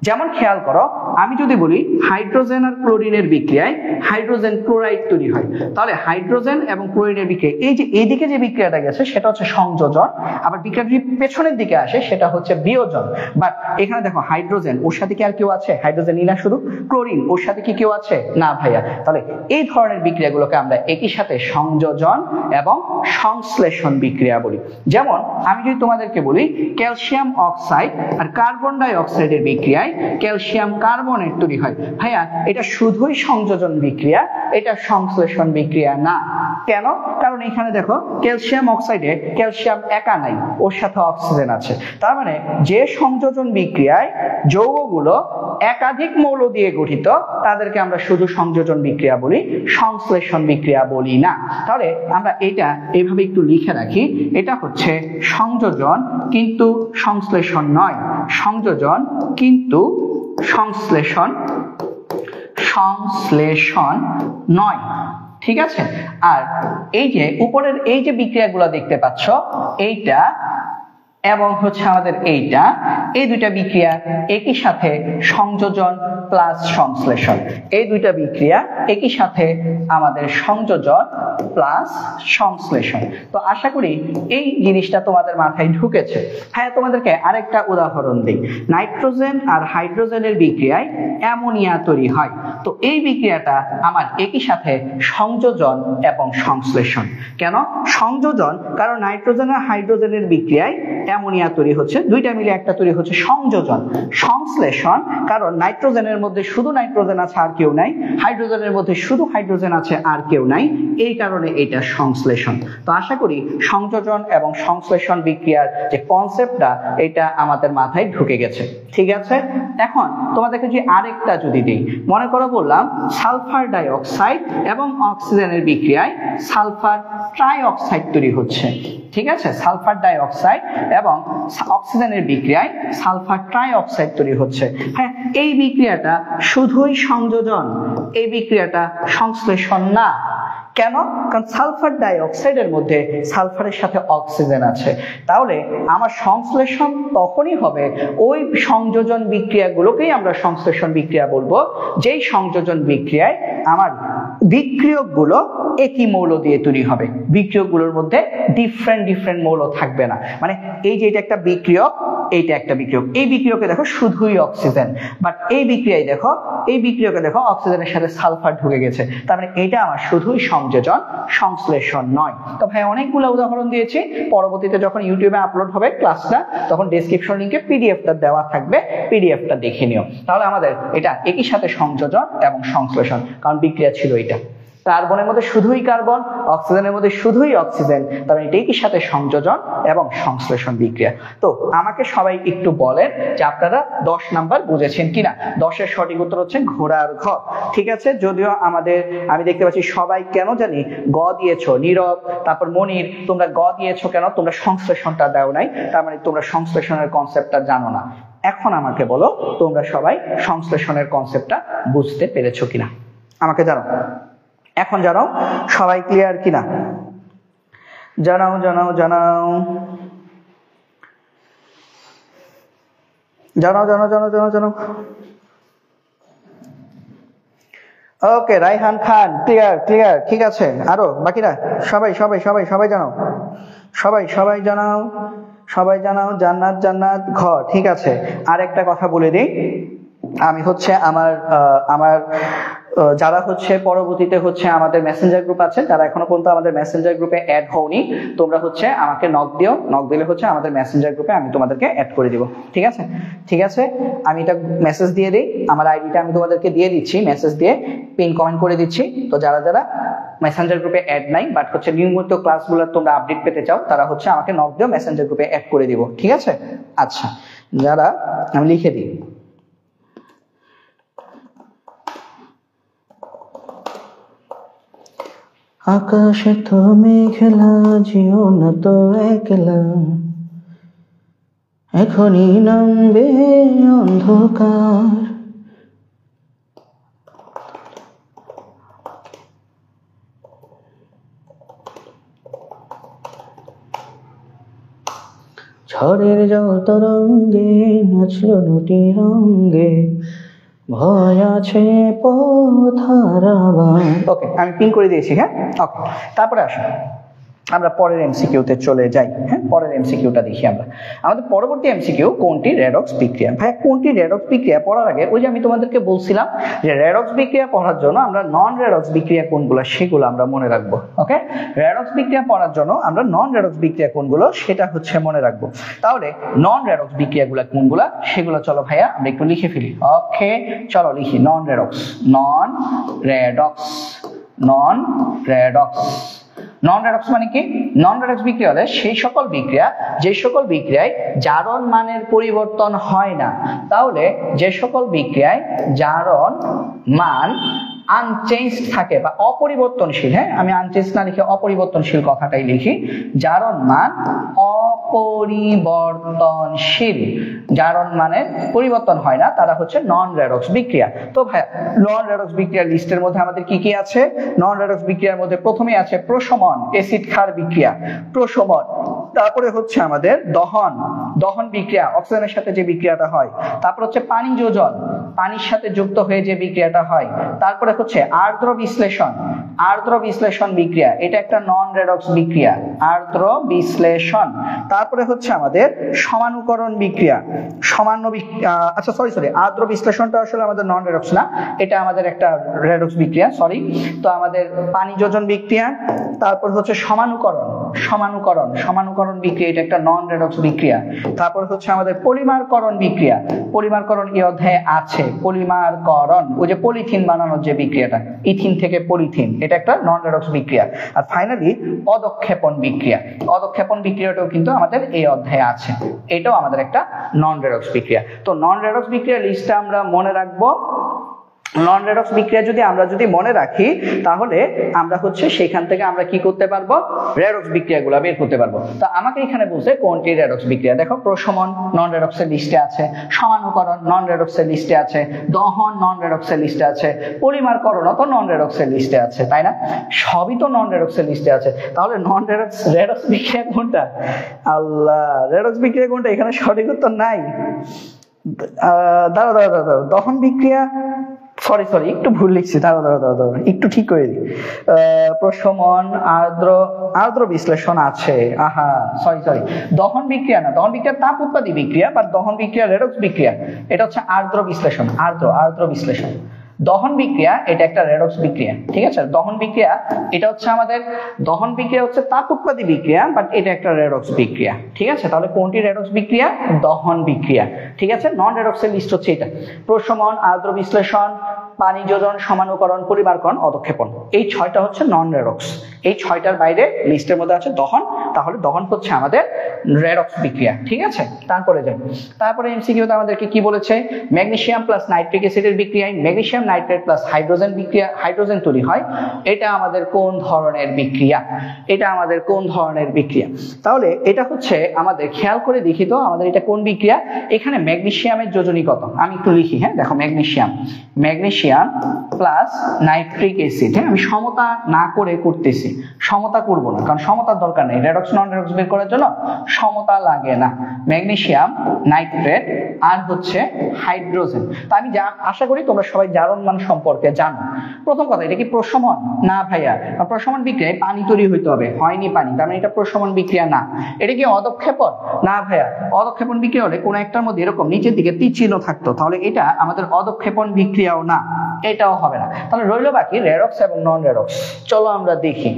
যেমন খেয়াল করো, আমি যদি বলি হাইড্রোজেন আর ক্লোরিনের বিক্রিয়ায় হাইড্রোজেন ক্লোরাইড তৈরি হয়, তাহলে হাইড্রোজেন এবং ক্লোরিনের বিক্রিয়া, এই যে এইদিকে যে বিক্রিয়াটা গেছে সেটা হচ্ছে সংযোজন, আবার বিক্রিয়াটা যদি পেছনের দিকে আসে সেটা হচ্ছে বিয়োজন। বাট এখানে দেখো, হাইড্রোজেন ওর সাথে কি আর কেউ আছে? হাইড্রোজেনই না শুধু, ক্লোরিন ওর সাথে কি কেউ আছে? না ভাইয়া। তাহলে এই ধরনের বিক্রিয়াগুলোকে আমরা একই সাথে সংযোজন এবং সংশ্লেষণ বিক্রিয়া বলি। যেমন আমি যদি তোমাদেরকে বলি ক্যালসিয়াম অক্সাইড আর কার্বন ডাই অক্সাইডের বিক্রিয়ায় ক্যালসিয়াম কার্বনেট তৈরি হয়, ভাইয়া এটা শুধুই সংযোজন বিক্রিয়া, এটা সংশ্লেষণ বিক্রিয়া না। কেন? কারণ এখানে দেখো, ক্যালসিয়াম অক্সাইডে ক্যালসিয়াম একা নাই, ওর সাথে অক্সিজেন আছে। তার মানে যে সংযোজন বিক্রিয়ায় যৌগগুলো একাধিক মৌল দিয়ে গঠিত তাদেরকে আমরা শুধু সংযোজন বিক্রিয়া বলি, সংশ্লেষণ বিক্রিয়া বলি না। তাহলে আমরা এটা এইভাবে একটু লিখে রাখি, এটা হচ্ছে সংযোজন কিন্তু সংশ্লেষণ নয়, সংযোজন কিন্তু সংশ্লেষণ নয়। ঠিক আছে, আর এই যে উপরের এই যে বিক্রিয়াগুলো দেখতে পাচ্ছ, এইটা এবং হচ্ছে আমাদের এইটা, এই দুইটা বিক্রিয়া একই সাথে সংযোজন প্লাস সংশ্লেষণ, এই দুইটা বিক্রিয়া একই সাথে আমাদের সংযোজন প্লাস সংশ্লেষণ। তো আশা করি এই জিনিসটা তোমাদের মাথায় ঢুকেছে। হ্যাঁ, তোমাদেরকে আরেকটা উদাহরণ দিই। নাইট্রোজেন আর হাইড্রোজেনের বিক্রিয়ায় অ্যামোনিয়া তৈরি হয়। তো এই বিক্রিয়াটা আমার একই সাথে সংযোজন এবং সংশ্লেষণ। কেন সংযোজন? কারণ নাইট্রোজেন আর হাইড্রোজেনের বিক্রিয়ায় অ্যামোনিয়া তৈরি হচ্ছে, দুইটা মিলে একটা তৈরি হচ্ছে সংযোজন। সংশ্লেষণ, কারণ নাইট্রোজেনের মধ্যে শুধু নাইট্রোজেন আছে আর কেউ নাই, হাইড্রোজেনের মধ্যে শুধু হাইড্রোজেন আছে আর কেউ নাই, এই কারণে এটা সংশ্লেষণ। তো আশা করি সংযোজন এবং সংশ্লেষণ বিক্রিয়ার যে কনসেপ্টটা এটা আমাদের মাথায় ঢুকে গেছে। ঠিক আছে, এখন তোমাদেরকে যে আরেকটা যদি দিই, মনে করো বললাম সালফার ডাই অক্সাইড এবং অক্সিজেনের বিক্রিয়ায় সালফার ট্রাই অক্সাইড তৈরি হচ্ছে। ঠিক আছে, সালফার ডাই অক্সাইড এবং অক্সিজেনের বিক্রিয়ায় সালফার ট্রাই অক্সাইড তৈরি হচ্ছে। হ্যাঁ, এই বিক্রিয়াটা শুধুই সংযোজন, এই বিক্রিয়াটা সংশ্লেষণ না। কেন? কারণ সালফার ডাই অক্সাইডের মধ্যে সালফারের সাথে অক্সিজেন আছে। তাহলে আমার সংশ্লেষণ তখনই হবে ওই সংযোজন বিক্রিয়াগুলোকেই আমরা সংশ্লেষণ বিক্রিয়া বলবো, যেই সংযোজন বিক্রিয়ায় আমার বিক্রিয়কগুলো একই মৌল দিয়ে তৈরি হবে, বিক্রিয়কগুলোর মধ্যে ডিফারেন্ট মৌল থাকবে না। মানে এই যে এটা একটা বিক্রিয়ক, এইটা একটা বিক্রিয়ক, এই বিক্রিয়কে দেখো শুধুই অক্সিজেন, বাট এই বিক্রিয়ায় দেখো, এই বিক্রিয়কে দেখো অক্সিজেনের সাথে সালফার ঢুকে গেছে। তার মানে এটা আমার শুধুই সংযোজন, সংশ্লেষণ নয়। তো ভাই অনেকগুলো উদাহরণ দিয়েছি, পরবর্তীতে যখন ইউটিউবে আপলোড হবে ক্লাসটা তখন ডেসক্রিপশন লিংকে পিডিএফটা দেওয়া থাকবে, পিডিএফটা দেখে নিও। তাহলে আমাদের এটা একই সাথে সংযোজন এবং সংশ্লেষণ, কারণ বিক্রিয়া ছিল এটা, কার্বনের মধ্যে শুধুই কার্বন, অক্সিজেনের মধ্যে শুধুই অক্সিজেন, তাহলে এটাই কি সাথে সংযোজন এবং সংশ্লেষণ বিক্রিয়া। তো আমাকে সবাই একটু বলেন যে আপনারা 10 নাম্বার বুঝেছেন কিনা। 10-এর সঠিক উত্তর হচ্ছে ঘোড়ার ঘর। ঠিক আছে, যদিও আমি দেখতে পাচ্ছি সবাই কেন জানি গ দিয়েছো, নীরব, তারপর মনির, তোমরা গ দিয়েছো কেন? তোমরা সংশ্লেষণটা দাও নাই, তার মানে তোমরা সংশ্লেষণের কনসেপ্টটা জানো না। এখন আমাকে বলো তোমরা সবাই সংশ্লেষণের কনসেপ্টটা বুঝতে পেরেছো কিনা, আমাকে জানাও। এখন জানাও সবাই ক্লিয়ার কিনা, জানাও জানাও জানাও জানাও জানাও জানাও জানাও জানাও। ওকে, রাইহান খান ক্লিয়ার ক্লিয়ার, ঠিক আছে। আরো বাকিরা সবাই সবাই সবাই সবাই জানাও, সবাই সবাই জানাও, সবাই জানাও। জান্নাত জান্নাত ঘ, ঠিক আছে। আর একটা কথা বলে দিই, আমি হচ্ছে আমার যারা হচ্ছে পরবর্তীতে হচ্ছে আমাদের মেসেঞ্জার গ্রুপ আছে, যারা এখনো পর্যন্ত আমাদের মেসেঞ্জার গ্রুপে অ্যাড হওনি, তোমরা হচ্ছে আমাকে নক দিও, নক দিলে হচ্ছে আমাদের মেসেঞ্জার গ্রুপে আমি তোমাদেরকে অ্যাড করে দিব। ঠিক আছে, ঠিক আছে, আমি এটা মেসেজ দিয়ে দিই, আমার আইডিটা আমি তোমাদেরকে দিয়ে দিচ্ছি, মেসেজ দিয়ে পিন কমেন্ট করে দিচ্ছি। তো যারা যারা মেসেঞ্জার গ্রুপে অ্যাড নাই বাট হচ্ছে নিয়মিত ক্লাসগুলো তোমরা আপডেট পেতে চাও, তারা হচ্ছে আমাকে নক দিও, মেসেঞ্জার গ্রুপে অ্যাড করে দিব। ঠিক আছে, আচ্ছা, যারা আমি লিখে দিই, আকাশে তো মেঘলা, জিও না তো একলা, এখনই নামবে অন্ধকার। ঝড়ের যত রঙে নাচলো নটি রঙে, ভয় আছে পথ হারাবার। ওকে, আমি পিন করে দিয়েছি। হ্যাঁ, ওকে, তারপরে আসো আমরা পরের এমসিকিউতে চলে যাই। হ্যাঁ, পরের এমসিকিউটা দেখি আমরা। আমাদের পরবর্তী এমসিকিউ কোনটি রেডক্স বিক্রিয়া। ভাই কোনটি রেডক্স বিক্রিয়া পড়ার আগে ওই যে আমি তোমাদেরকে বলছিলাম যে রেডক্স বিক্রিয়া পড়ার জন্য আমরা নন রেডক্স বিক্রিয়া কোনগুলো সেগুলো আমরা মনে রাখবো। ওকে, রেডক্স বিক্রিয়া পড়ার জন্য আমরা নন রেডক্স বিক্রিয়া কোনগুলো সেটা হচ্ছে মনে রাখবো। তাহলে নন রেডক্স বিক্রিয়াগুলো কোনগুলো সেগুলো চলো ভাইয়া আমরা একটু লিখে ফেলি। ওকে, চলো লিখি। নন রেডক্স, নন রেডক্স, নন রেডক্স। নন রেডক্স মানে কি? নন রেডক্স বিক্রিয়া হলে সেই সকল বিক্রিয়া যে সকল বিক্রিয়ায় জারণ মানের পরিবর্তন হয় না। তাহলে যে সকল বিক্রিয়ায় জারণ মান আনচেঞ্জ থাকে বা অপরিবর্তনশীল, হ্যাঁ আমি আনচেঞ্জ না লিখে অপরিবর্তনশীল কথাটাই লিখি, জারণ মান অপরিবর্তনশীল, জারণ মানের পরিবর্তন হয় না, তারা হচ্ছে নন রেডক্স বিক্রিয়া। তো ভাই নন রেডক্স বিক্রিয়ার লিস্টের মধ্যে আমাদের কি কি আছে? নন রেডক্স বিক্রিয়ার মধ্যে প্রথমেই আছে প্রশমন, অ্যাসিড ক্ষার বিক্রিয়া, প্রশমন। তারপরে হচ্ছে আমাদের দহন, দহন বিক্রিয়া, অক্সিজেনের সাথে যে বিক্রিয়াটা হয়। তারপর হচ্ছে পানি যোজন, পানির সাথে যুক্ত হয়ে যে বিক্রিয়াটা হয়। তারপরে হচ্ছে আর্দ্র বিশ্লেষণ, আর্দ্র বিশ্লেষণ বিক্রিয়া, এটা একটা নন রেডক্স বিক্রিয়া, আর্দ্র বিশ্লেষণ। তারপরে হচ্ছে আমাদের সমানুকরণ বিক্রিয়া, আচ্ছা সরি আর্দ্র বিশ্লেষণটা আসলে আমাদের নন রেডক্স না, এটা আমাদের একটা রেডক্স বিক্রিয়া, সরি। তো আমাদের পানি যোজন বিক্রিয়া, তারপর হচ্ছে সমানুকরণ, সমানুকরণ, সমানুকরণ বিক্রিয়া, এটা একটা নন রেডক্স বিক্রিয়া। তারপর হচ্ছে আমাদের পলিমারকরণ বিক্রিয়া, পলিমারকরণ এই অধ্যায়ে আছে। পলিমারকরণ ওই যে পলিথিন বানানোর যে বিক্রিয়াটা, ইথিন থেকে পলিথিন, এটা একটা নন রেডক্স বিক্রিয়া। আর ফাইনালি অদক্ষেপণ বিক্রিয়া, অদক্ষেপণ বিক্রিয়াটাও কিন্তু আমাদের এই অধ্যায়ে আছে, এটাও আমাদের একটা নন রেডক্স বিক্রিয়া। তো নন রেডক্স বিক্রিয়ার লিস্টটা আমরা মনে রাখবো। নন রেডক্স বিক্রিয়া যদি মনে রাখি, তাহলে আমরা হচ্ছে সেখান থেকে আমরা কি করতে পারবো, রেডক্স বিক্রিয়াগুলো বের করতে পারবো। তো আমাকে এখানে বলছে কোনটি রেডক্স বিক্রিয়া। দেখো প্রশমন নন রেডক্সের লিস্টে আছে, সমানুকরণ নন রেডক্সের লিস্টে আছে, দহন নন রেডক্সের লিস্টে আছে, পলিমারকরণও তো নন রেডক্সের লিস্টে আছে, তাই না? সবই তো নন রেডক্সের লিস্টে আছে। তাহলে নন রেডক্স বিক্রিয়া কোনটা? আল্লাহ, রেডক্স বিক্রিয়া কোনটা? এখানে সঠিক উত্তর নাই। দাঁড়াও, দহন বিক্রিয়া, সরি একটু ভুল লিখছি, দাঁড়াও একটু ঠিক করে দিই। প্রশমন, আর্দ্র বিশ্লেষণ আছে। সরি দহন বিক্রিয়া না, দহন বিক্রিয়া তাপ উৎপাদী বিক্রিয়া, বা দহন বিক্রিয়া রেডক্স বিক্রিয়া, এটা হচ্ছে আর্দ্র বিশ্লেষণ। আর্দ্র বিশ্লেষণ, দহন বিক্রিয়া এটা একটা রেডক্স বিক্রিয়া, ঠিক আছে? দহন বিক্রিয়া এটা হচ্ছে আমাদের, দহন বিক্রিয়া হচ্ছে তাপ উৎপাদী বিক্রিয়া, বাট এটা একটা রেডক্স বিক্রিয়া, ঠিক আছে? তাহলে কোনটি রেডক্স বিক্রিয়া? দহন বিক্রিয়া, ঠিক আছে? নন রেডক্সের লিস্ট হচ্ছে এটা: প্রশমন, আর্দ্র বিশ্লেষণ, পানি যোজন, সমানুকরণ, পরিমারকরণ, অদক্ষেপণ। এই 6টা হচ্ছে নন রেডক্স। এই 6টার বাইরে লিস্টের মধ্যে আছে দহন, তাহলে দহন হচ্ছে আমাদের রেডক্স বিক্রিয়া, ঠিক আছে? তারপরে এমসিকিউতে আমাদেরকে কি বলেছে? ম্যাগনেসিয়াম প্লাস নাইট্রিক অ্যাসিডের বিক্রিয়ায় ম্যাগনেসিয়াম নাইট্রেট প্লাস হাইড্রোজেন বিক্রিয়া, হাইড্রোজেন তৈরি হয়। এটা আমাদের কোন ধরনের বিক্রিয়া? তাহলে এটা হচ্ছে আমাদের, খেয়াল করে দেখি তো আমাদের এটা কোন বিক্রিয়া। এখানে ম্যাগনেসিয়ামের যোজনী কত, আমি একটু লিখি। হ্যাঁ, দেখো ম্যাগনেসিয়াম প্লাস নাইট্রিক অ্যাসিড। হ্যাঁ, আমি সমতা না করে করতেছি, সমতা করব না, কারণ সমতার দরকার নেই। রেডক্স নন রেডক্স বের করার জন্য সমতা লাগে না। ম্যাগনেসিয়াম নাইট্রেট আর হচ্ছে হাইড্রোজেন। তো আমি আশা করি তোমরা সবাই জারণ মান সম্পর্কে জানো। প্রথম কথা, এটা কি প্রশমন? না ভাইয়া, প্রশমন বিক্রিয়ায় পানি তৈরি হইতে হবে, হয়নি পানি, তার মানে এটা প্রশমন বিক্রিয়া না। এটা কি অদক্ষেপণ? না ভাইয়া, অদক্ষেপণ বিক্রিয়া হলে কোন একটার মধ্যে এরকম নিচের দিকে তীর চিহ্ন থাকতো, তাহলে এটা আমাদের অদক্ষেপণ বিক্রিয়াও না, এটাও হবে না। তাহলে রইল বাকি রেডক্স এবং নন রেডক্স। চলো আমরা দেখি।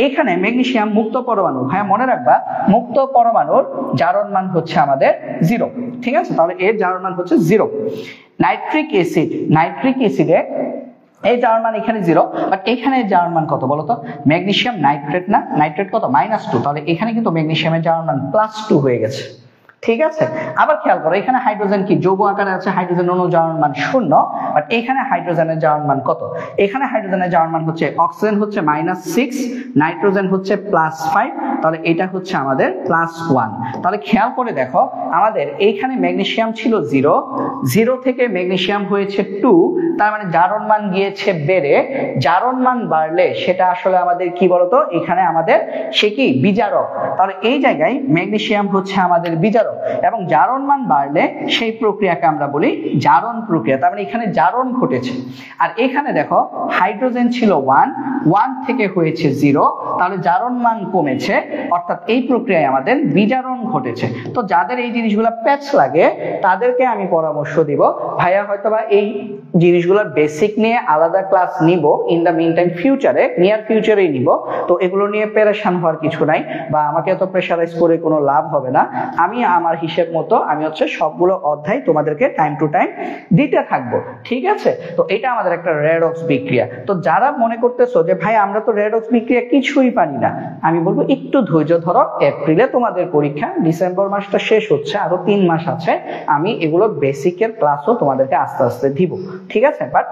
এখানে ম্যাগনেসিয়াম মুক্ত পরমাণু, হ্যাঁ মনে রাখবা, মুক্ত পরমাণুর জারণ মান হচ্ছে আমাদের 0, ঠিক আছে? তাহলে এর জারণ মান হচ্ছে 0। নাইট্রিক অ্যাসিডে এই জারণ মান এখানে 0, বাট এখানে জারণ মান কত বলতো? ম্যাগনেসিয়াম নাইট্রেট না, নাইট্রেট কত? -2, তাহলে এখানে কিন্তু ম্যাগনেসিয়ামের জারণ মান +2 হয়ে গেছে, ঠিক আছে? আবার খেয়াল করো, এখানে হাইড্রোজেন কি যৌগ আকারে আছে, হাইড্রোজেন অণু জারণ মান 0, বাট এখানে হাইড্রোজেনের জারণ মান কত? এখানে হাইড্রোজেনের জারণ মান হচ্ছে, অক্সিজেন হচ্ছে -6, নাইট্রোজেন হচ্ছে +5, তাহলে এটা হচ্ছে আমাদের +1। তাহলে খেয়াল করে দেখো, আমাদের এইখানে ম্যাগনেসিয়াম ছিল 0 থেকে ম্যাগনেসিয়াম হয়েছে 2, তার মানে জারণ মান গিয়েছে বেড়ে। জারণ মান বাড়লে সেটা আসলে আমাদের কি বলতো? এখানে আমাদের সে কি বিজারক। তাহলে এই জায়গায় ম্যাগনেসিয়াম হচ্ছে আমাদের বিজারক, এবং জারণ মান বাড়লে সেই প্রক্রিয়াকে আমরা বলি জারণ প্রক্রিয়া। তার মানে এখানে জারণ ঘটেছে। আর এখানে দেখো, হাইড্রোজেন ছিল 1 থেকে হয়েছে 0, তাহলে জারণ মান কমেছে, অর্থাৎ এই প্রক্রিয়ায় আমাদের বিজারণ ঘটেছে। তো যাদের এই জিনিসগুলো প্যাচ লাগে তাদেরকে আমি পরামর্শ দিব, ভাইয়া হয়তোবা এই জিনিসগুলোর বেসিক নিয়ে আলাদা ক্লাস নিব in the meantime, near ফিউচারেই নিব। তো এগুলো নিয়ে পেরেশান হওয়ার কিছু নাই, বা আমাকে এত প্রেশারাইজ করে কোনো লাভ হবে না। আমি আমার হিসেব মতো আমি হচ্ছে সবগুলো অধ্যায় তোমাদেরকে টাইম টু টাইম দিতে থাকবো, ঠিক আছে? তো এটা আমাদের একটা রেডক্স বিক্রিয়া। তো যারা মনে করতেছো যে ভাই আমরা তো রেডক্স বিক্রিয়া কিছুই পারি না, আমি বলবো একটু ধৈর্য ধরো। এপ্রিলে তোমাদের পরীক্ষা, ডিসেম্বর মাসটা শেষ হচ্ছে, আরো 3 মাস আছে। আমি এগুলো বেসিকের ক্লাসও তোমাদেরকে আস্তে আস্তে দিব, ঠিক আছে? বাট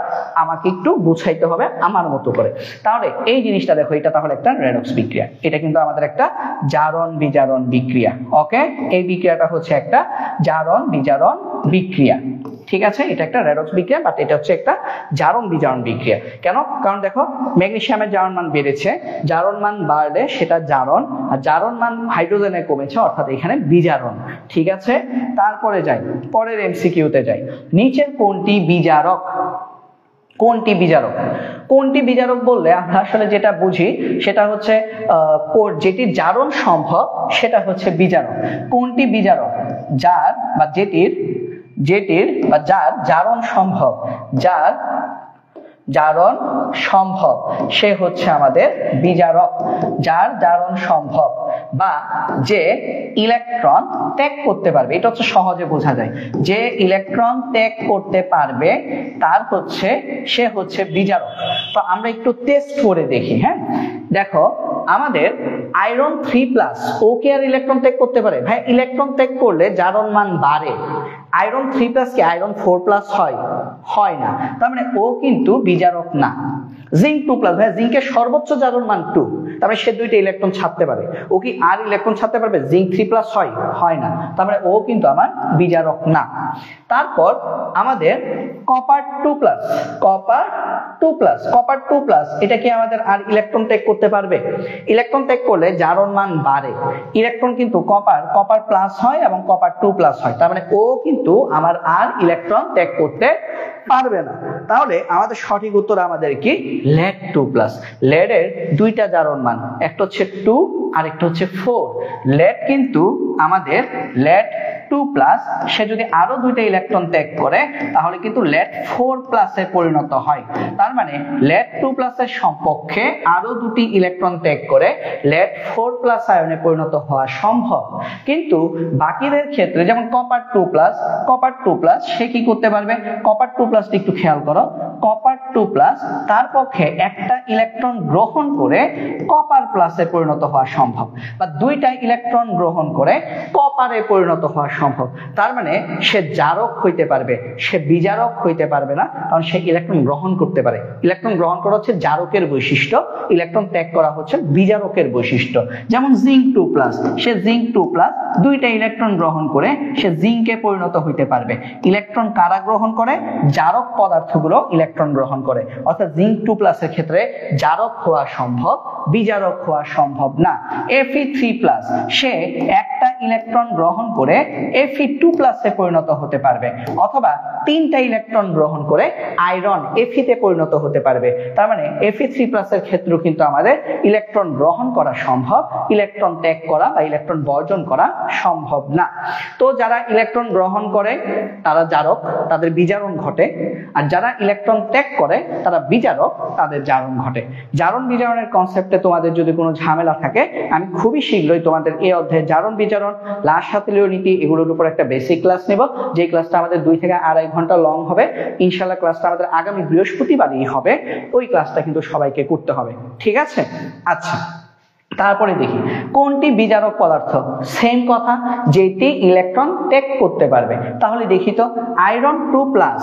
আমাকে একটু বুঝাইতে হবে আমার মতো করে। তাহলে এই জিনিসটা দেখো, এটা তাহলে একটা রেডক্স বিক্রিয়া। এটা কিন্তু আমাদের একটা জারণ বিজারণ বিক্রিয়া। ওকে, এই বিক্রিয়াটা হচ্ছে একটা জারণ বিজারণ বিক্রিয়া, ঠিক আছে? এটা একটা রেডক্স বিক্রিয়া, বাট এটা হচ্ছে একটা জারণ বিজারণ বিক্রিয়া। কেন? কারণ দেখো, ম্যাগনেসিয়ামের জারণ মান বেড়েছে, জারণ মান বাড়লে সেটা জারণ, আর জারণ মান হাইড্রোজেনে কমেছে, অর্থাৎ এখানে বিজারণ, ঠিক আছে? তারপরে যাই, পরের এমসিকিউতে যাই। নিচের কোনটি বিজারক? কোনটি বিজারক বললে আমরা আসলে যেটা বুঝি সেটা হচ্ছে যেটির জারণ সম্ভব সেটা হচ্ছে বিজারক। কোনটি বিজারক? যার বা যেটির বা যার জারণ সম্ভব, যার জারণ সম্ভব সে হচ্ছে আমাদের বিজারক। যার জারণ সম্ভব বা যে ইলেকট্রন ত্যাগ করতে পারবে, এটা হচ্ছে সহজে বোঝা যায়, যে ইলেকট্রন ত্যাগ করতে পারবে তার হচ্ছে সে হচ্ছে বিজারক। তো আমরা একটু টেস্ট করে দেখি। হ্যাঁ, দেখো আমাদের আয়রন 3+ ও কি আর ইলেকট্রন ত্যাগ করতে পারে? ভাই ইলেকট্রন ত্যাগ করলে জারণ মান বাড়ে। আয়রন 3+ কি আয়রন 4+ হয়? হয় না। তার মানে ও কিন্তু বিজারক না। জিঙ্ক 2+, ভাই জিঙ্কের সর্বোচ্চ জারণ মান 2, তার মানে সে দুইটা ইলেকট্রন ছাড়তে পারে। ও কি আর ইলেকট্রন ছাড়তে পারবে? জিঙ্ক 3+ হয়? হয় না। তার মানে ও কিন্তু আমার বিজারক না। তারপর আমাদের কপার 2+, কপার 2+, এটা কি আমাদের আর ইলেকট্রন ত্যাগ করতে পারবে? ইলেকট্রন ত্যাগ করলে জারণ মান বাড়ে। ইলেকট্রন কিন্তু কপার প্লাস হয় এবং কপার 2+ হয়, তার মানে ও কিন্তু আমার আর ইলেকট্রন ত্যাগ করতে পারবে না। তাহলে আমাদের সঠিক উত্তর আমাদের কি? লেড 2+। লেডের দুইটা জারণ মান, একটা হচ্ছে 2 আর একটা হচ্ছে 4। লেড কিন্তু আমাদের লেড 2+, সে যদি আরো দুইটা ইলেকট্রন ত্যাগ করে তাহলে কিন্তু লেড 4+ এ পরিণত হয়। তার মানে লেড 2+ এর সম্পক্ষে আরো দুটি ইলেকট্রন ত্যাগ করে লেড 4+ আয়নে পরিণত হওয়া সম্ভব। কিন্তু বাকিদের ক্ষেত্রে যেমন কপার 2+, সে কি করতে পারবে? কপার 2+ একটু খেয়াল করো, কপার 2+ তার পক্ষে একটা ইলেকট্রন গ্রহণ করে কপার প্লাসে পরিণত হওয়া সম্ভব, বা দুইটা ইলেকট্রন গ্রহণ করে কপারে পরিণত হওয়া সম্ভব। তার মানে সে জারক হইতে পারবে, সে বিজারক হইতে পারবে না, কারণ সে ইলেকট্রন গ্রহণ করতে পারে। ইলেকট্রন গ্রহণ করা হচ্ছে জারকের বৈশিষ্ট্য, ইলেকট্রন ত্যাগ করা হচ্ছে বিজারকের বৈশিষ্ট্য। যেমন জিঙ্ক 2+, সে জিঙ্ক 2+, দুইটা ইলেকট্রন গ্রহণ করে সে জিঙ্কে পরিণত হইতে পারবে। ইলেকট্রন কারা গ্রহণ করে? জারক পদার্থগুলো ইলেকট্রন গ্রহণ করে। অর্থাৎ জিঙ্ক 2+ এর ক্ষেত্রে জারক হওয়া সম্ভব, বিজারক হওয়া সম্ভব না। Fe3+, সে একটা ইলেকট্রন গ্রহণ করে Fe2+ এ পরিণত হতে পারবে, অথবা তিনটা ইলেকট্রন গ্রহণ করে আয়রন Fe তে পরিণত হতে পারবে। তার মানে Fe3+ এর ক্ষেত্রেও কিন্তু আমাদের ইলেকট্রন গ্রহণ করা সম্ভব, ইলেকট্রন ত্যাগ করা বা ইলেকট্রন বর্জন করা সম্ভব না। তো যারা ইলেকট্রন গ্রহণ করে তারা জারক, তাদের বিজারণ ঘটে, আর যারা ইলেকট্রন ত্যাগ করে তারা বিজারক, তাদের জারণ ঘটে। জারণ বিজারণের কনসেপ্টে তোমাদের যদি কোনো ঝামেলা থাকে, আমি খুবই শীঘ্রই তোমাদের এই অধ্যায়ে জারণ বিজারণ, লাসাতলীয় নীতি, এগুলোর উপর একটা বেসিক ক্লাস নেব, যে ক্লাসটা আমাদের 2 থেকে 2.5 ঘন্টা লং হবে। ইনশাআল্লাহ ক্লাসটা আমাদের আগামী বৃহস্পতিবারই হবে। ওই ক্লাসটা কিন্তু সবাইকে করতে হবে, ঠিক আছে? আচ্ছা, তারপরে দেখি কোনটি বিজারক পদার্থ। সেম কথা, যেটি ইলেকট্রন ত্যাগ করতে পারবে। তাহলে দেখি তো, আয়রন 2+,